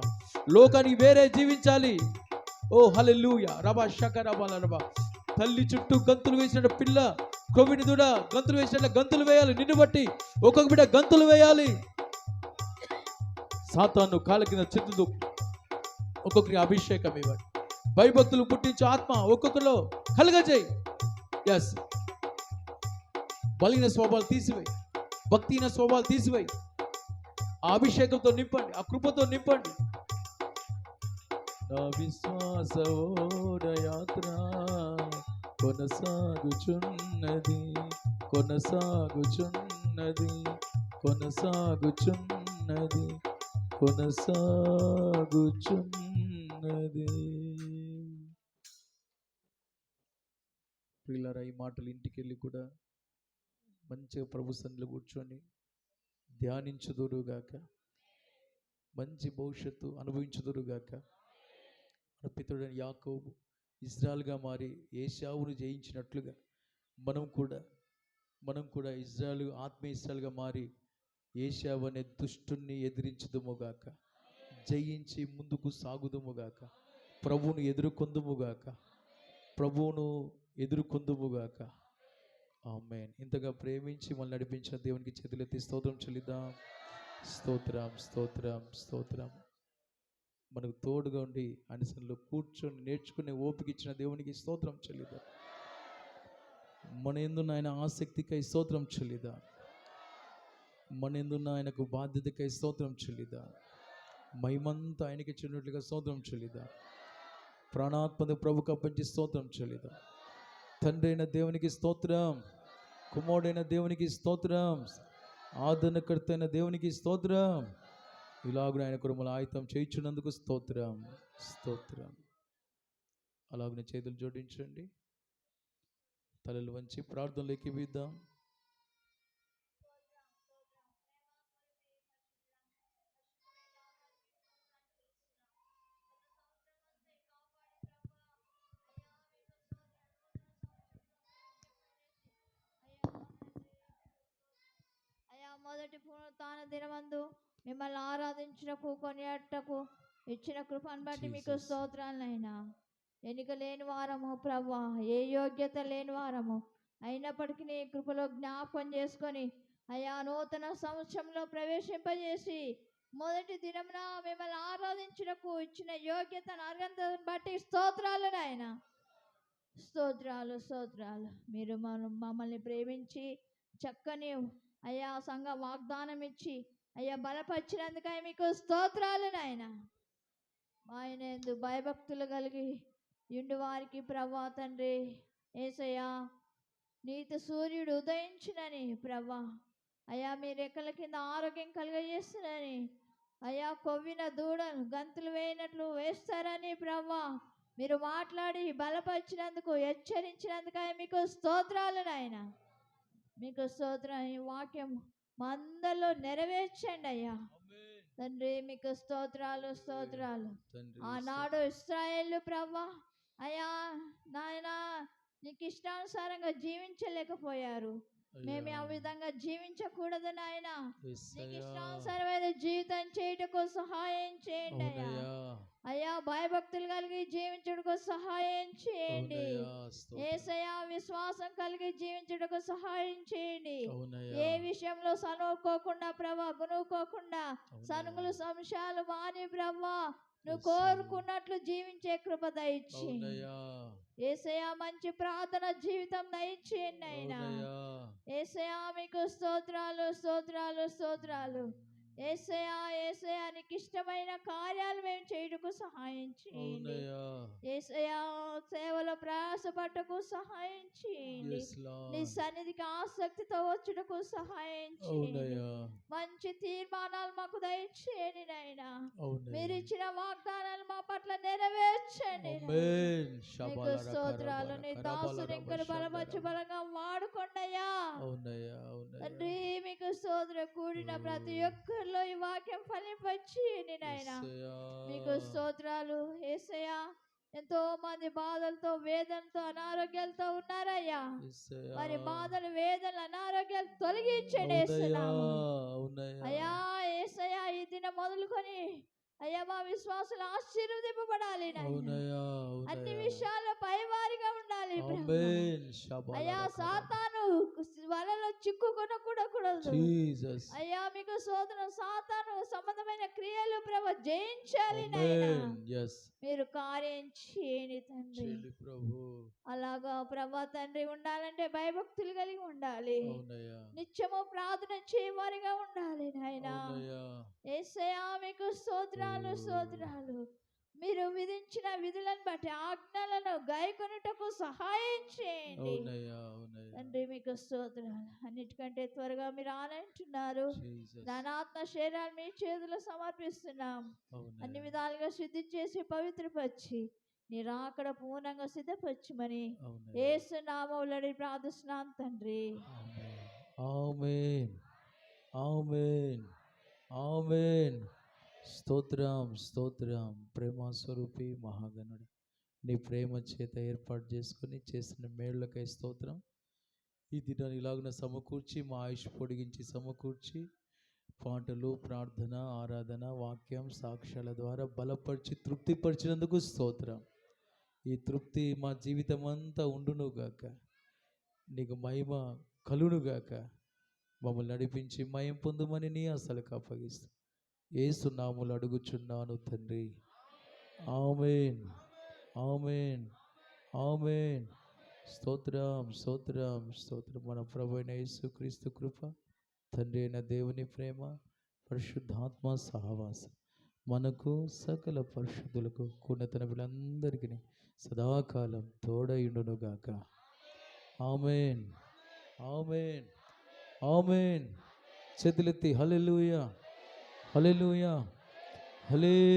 లోకానికి వేరే జీవించాలి. ఓ హల్లెలూయా. రబా షక రబాల రబా. తల్లి చుట్టూ గంతులు వేసిన పిల్ల, కొవిడి దూడ గంతులు వేసినట్ల గంతులు వేయాలి. నిన్ను బట్టి ఒక్కొక్క బిడ్డ గంతులు వేయాలి. సాతాను కాళ్ళ కింద చెట్టుదు. ఒక్కొక్కరి అభిషేకం ఇవ్వండి. భయభక్తులు పుట్టించే ఆత్మ ఒక్కొక్కరిలో కలుగజేయి. ఎస్, బలిన స్వభావాలు తీసివేయి, భక్తిహీన స్వభావాలు తీసివేయి. ఆ అభిషేకంతో నింపండి, ఆ కృపతో నింపండి. నా విశ్వాస యాత్ర కొనసాగుచున్నది, కొనసాగుచున్నది, కొనసాగుచున్నది, కొనసాగుచున్నది. ప్రియులారా, ఈ మాటలు ఇంటికి వెళ్ళి కూడా మంచిగా ప్రభు సన్నిధిలో కూర్చొని ధ్యానించుదురుగాక, మంచి భవిష్యత్తు అనుభవించుదురుగాక. మన పితరుడైన యాకోబు ఇజ్రాయెల్గా మారి ఏశావును జయించినట్లుగా మనం కూడా ఇజ్రాయెల్, ఆత్మీయ ఇజ్రాయెల్గా మారి ఏశావు అనే దుష్టుణ్ణి ఎదిరించుదుముగాక, జయించి ముందుకు సాగుదుముగాక, ప్రభువును ఎదుర్కొందుముగాక. ఆమేన్. ఇంతగా ప్రేమించి మనల్ని నడిపించిన దేవునికి చేతులెత్తి స్తోత్రం చెల్లిద్దాం. స్తోత్రం, స్తోత్రం, స్తోత్రం. మనకు తోడుగా ఉండి అనిసంలో కూర్చొని నేర్చుకునే ఓపిక ఇచ్చిన దేవునికి స్తోత్రం చెల్లిద్దాం. మన యందున్న ఆయన ఆసక్తికై స్తోత్రం చెల్లిద్దాం. మన యందున్న ఆయనకు బాధ్యతకై స్తోత్రం చెల్లిద్దాం. మహిమంతా ఆయనకి ఇచ్చినట్లుగా స్తోత్రం చెల్లిద్దాం. ప్రాణాత్మక ప్రభుకు అప్పగించి స్తోత్రం చెల్లిద్దాం. తండ్రి అయిన దేవునికి స్తోత్రం, కుమారుడైన దేవునికి స్తోత్రం, ఆదరణకర్త అయిన దేవునికి స్తోత్రం. ఇలాగున ఆయన కుటుంబాల ఆయుధం చేయించున్నందుకు స్తోత్రం, స్తోత్రం. అలాగున చేతులు జోడించండి, తలలు వంచి ప్రార్థనలు ఎక్కివిద్దాం. అయా, మొదటి పునరుత్థాన దినమందు మిమ్మల్ని ఆరాధించుటకు, కొనియాడటకు ఇచ్చిన కృపను బట్టి మీకు స్తోత్రాలైనా. ఎన్నిక లేని వారము ప్రభువా, ఏ యోగ్యత లేని వారము అయినప్పటికీ నీ కృపలో జ్ఞాపకం చేసుకొని అయా నూతన సంవత్సరంలో ప్రవేశింపజేసి మొదటి దినమున మిమ్మల్ని ఆరాధించుటకు ఇచ్చిన యోగ్యతను అర్హతను బట్టి స్తోత్రాలు నాయన. స్తోత్రాలు, స్తోత్రాలు. మీరు మమ్మల్ని ప్రేమించి చక్కని అయ్యా సంఘ వాగ్దానం ఇచ్చి అయ్యా బలపరిచినందుకై మీకు స్తోత్రాలు నాయన. ఆయన యందు భయభక్తులు కలిగి ఇండు వారికి ప్రభా తండ్రి యేసయ్యా, నీతి సూర్యుడు ఉదయించునని ప్రభా అయ్యా మీ రెక్కల కింద ఆరోగ్యం కలుగజేస్తునని, అయ్యా కొవ్విన దూడలు గంతులు వేయనట్లు వేస్తారని ప్రభా మీరు మాట్లాడి బలపరిచినందుకు, హెచ్చరించినందుకై మీకు స్తోత్రాలు నాయన. మీకు స్తోత్రం. ఈ వాక్యం మా అందరిలో నెరవేర్చండి అయ్యా తండ్రి. మీకు స్తోత్రాలు, స్తోత్రాలు. ఆనాడు ఇశ్రాయేలు ప్రభా అయ్యా నాయన నీకు ఇష్టానుసారంగా జీవించలేకపోయారు. మేము ఆ విధంగా జీవించకూడదు నాయన. నీకు ఇష్టానుసారమైన జీవితం చేయుటకు సహాయం చేయండి అయ్యా. అయ్యా భయభక్తులు కలిగి జీవించుటకు సహాయం చేయండి. యేసయ్యా విశ్వాసం కలిగి జీవించుటకు సహాయం చేయండి. ఏ విషయంలో సనుకోకుండా ప్రభా, గునుకోకుండా సనుగులు సంశయాలు మాని ప్రభా నువ్వు కోరుకున్నట్లు జీవించే కృప దయచేయండి యేసయ్యా. మంచి ప్రార్థన జీవితం దయచేయండి అయినా యేసయ్యా. మీకు స్తోత్రాలు, స్తోత్రాలు, స్తోత్రాలు. యేసయ్యా, యేసయ్యా నీకు ఇష్టమైన కార్యాలు మేము చేయుటకు సహాయం చేయండి యేసయ్యా. సేవలో ప్రయాసపడటకు సహాయం చేయండి. నీ సన్నిధికి ఆసక్తితో వచ్చుటకు సహాయం చేయండి. మంచి తీర్మానాలు మాకు దయచేయండి నాయనా. మీరు ఇచ్చిన వాగ్దానాలు మా పట్ల నెరవేర్చండి. మీకు స్తోత్రాలు. నీ దాసుని ఇంకా బలపరచు బలంగా వాడుకోండి అయ్యా తండ్రి. మీకు స్తోత్రం. కూడిన ప్రతి ఒక్కరిలో ఈ వాక్యం ఫలింపచేయండి నాయనా. మీకు స్తోత్రాలు యేసయ్యా. ఎంతో మంది బాధలతో, వేదనతో, అనారోగ్యాలతో ఉన్నారయ్యా. వారి బాధలు, వేదనలు, అనారోగ్యాలు తొలగించండి అయ్యా. యేసయ్యా ఈ దినం మొదలుకొని అయ్యా మా విశ్వాసాలు ఆశీర్వదింపబడాలి అన్ని విషయాల్లో పైవారిగా ఉండాలి అయ్యా. సాతాను వలలో చిక్కుకొనకూడదు. జీసస్. అయ్యా మీకు స్తోత్రం. సాతాను సంబంధమైన క్రియలు ప్రభు జయించాలి నాయనా. ఆమేన్. yes మీరు కార్యం చేయని తండ్రి. చేయండి ప్రభు. అలాగా ప్రభా తండ్రి ఉండాలంటే భయభక్తులు కలిగి ఉండాలి. అవునయ్యా. నిత్యము ప్రార్థన చేయవారిగా ఉండాలి నాయనా. అవునయ్యా. యేసయ్యా మీకు స్తోత్రాలు స్తోత్రాలు. మీరు విధించిన విధులను బట్టి ఆజ్ఞలను గైకొనుటకు సహాయం చేయండి అవునయ్యా. అవునయ్యా. తండ్రి మీకు స్తోత్రాలు. అన్నిటికంటే త్వరగా మీరు ఆనంటున్నారు. జీసస్. దానాత్మ శరీరాలు మీ చేతులు సమర్పిస్తున్నాం. అన్ని అవునయ్యా. విధాలుగా శుద్ధి చేసి పవిత్రపరిచి నీ రాకడ పూర్ణంగా సిద్ధపరచమని అవునయ్యా. యేసు నామములో అడిగి ప్రార్థిస్తున్నాం తండ్రి. ఆమేన్. ఆమేన్. ఆమేన్. స్తోత్రం స్తోత్రం. ప్రేమ స్వరూపి మహాగణుడు, నీ ప్రేమ చేత ఏర్పాటు చేసుకుని చేసిన మేళ్లకై స్తోత్రం. ఈ దినాన్ని ఇలాగున సమకూర్చి మా ఆయుష్ పొడిగించి సమకూర్చి పాటలు, ప్రార్థన, ఆరాధన, వాక్యం, సాక్ష్యాల ద్వారా బలపరిచి తృప్తిపరిచినందుకు స్తోత్రం. ఈ తృప్తి మా జీవితం అంతా ఉండునుగాక. నీకు మహిమ కలునుగాక. మమ్మల్ని నడిపించి మహిమ పొందుమని నీ అసలుకు అప్పగిస్తూ యేసు నామములో అడుగుచున్నాను తండ్రి. ఆమేన్. ఆమేన్. ఆమేన్. స్తోత్రం స్తోత్రం స్తోత్రం. మన ప్రభు అయిన యేసుక్రీస్తు కృప, తండ్రి అయిన దేవుని ప్రేమ, పరిశుద్ధాత్మ సహవాసం మనకు సకల పరిశుద్ధులకు కూడిన వీళ్ళందరికీ సదాకాలం తోడయుండునుగాక. ఆమేన్. ఆమేన్. ఆమేన్. చేతులెత్తి హల్లెలూయా, హల్లెలూయా, హల్లెలూయా.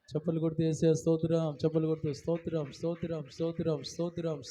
చప్పలు కొడితే యేసయ్య స్తోత్రం. చప్పలు కొడితే స్తోత్రం స్తోత్రం స్తోత్రం స్తోత్రం.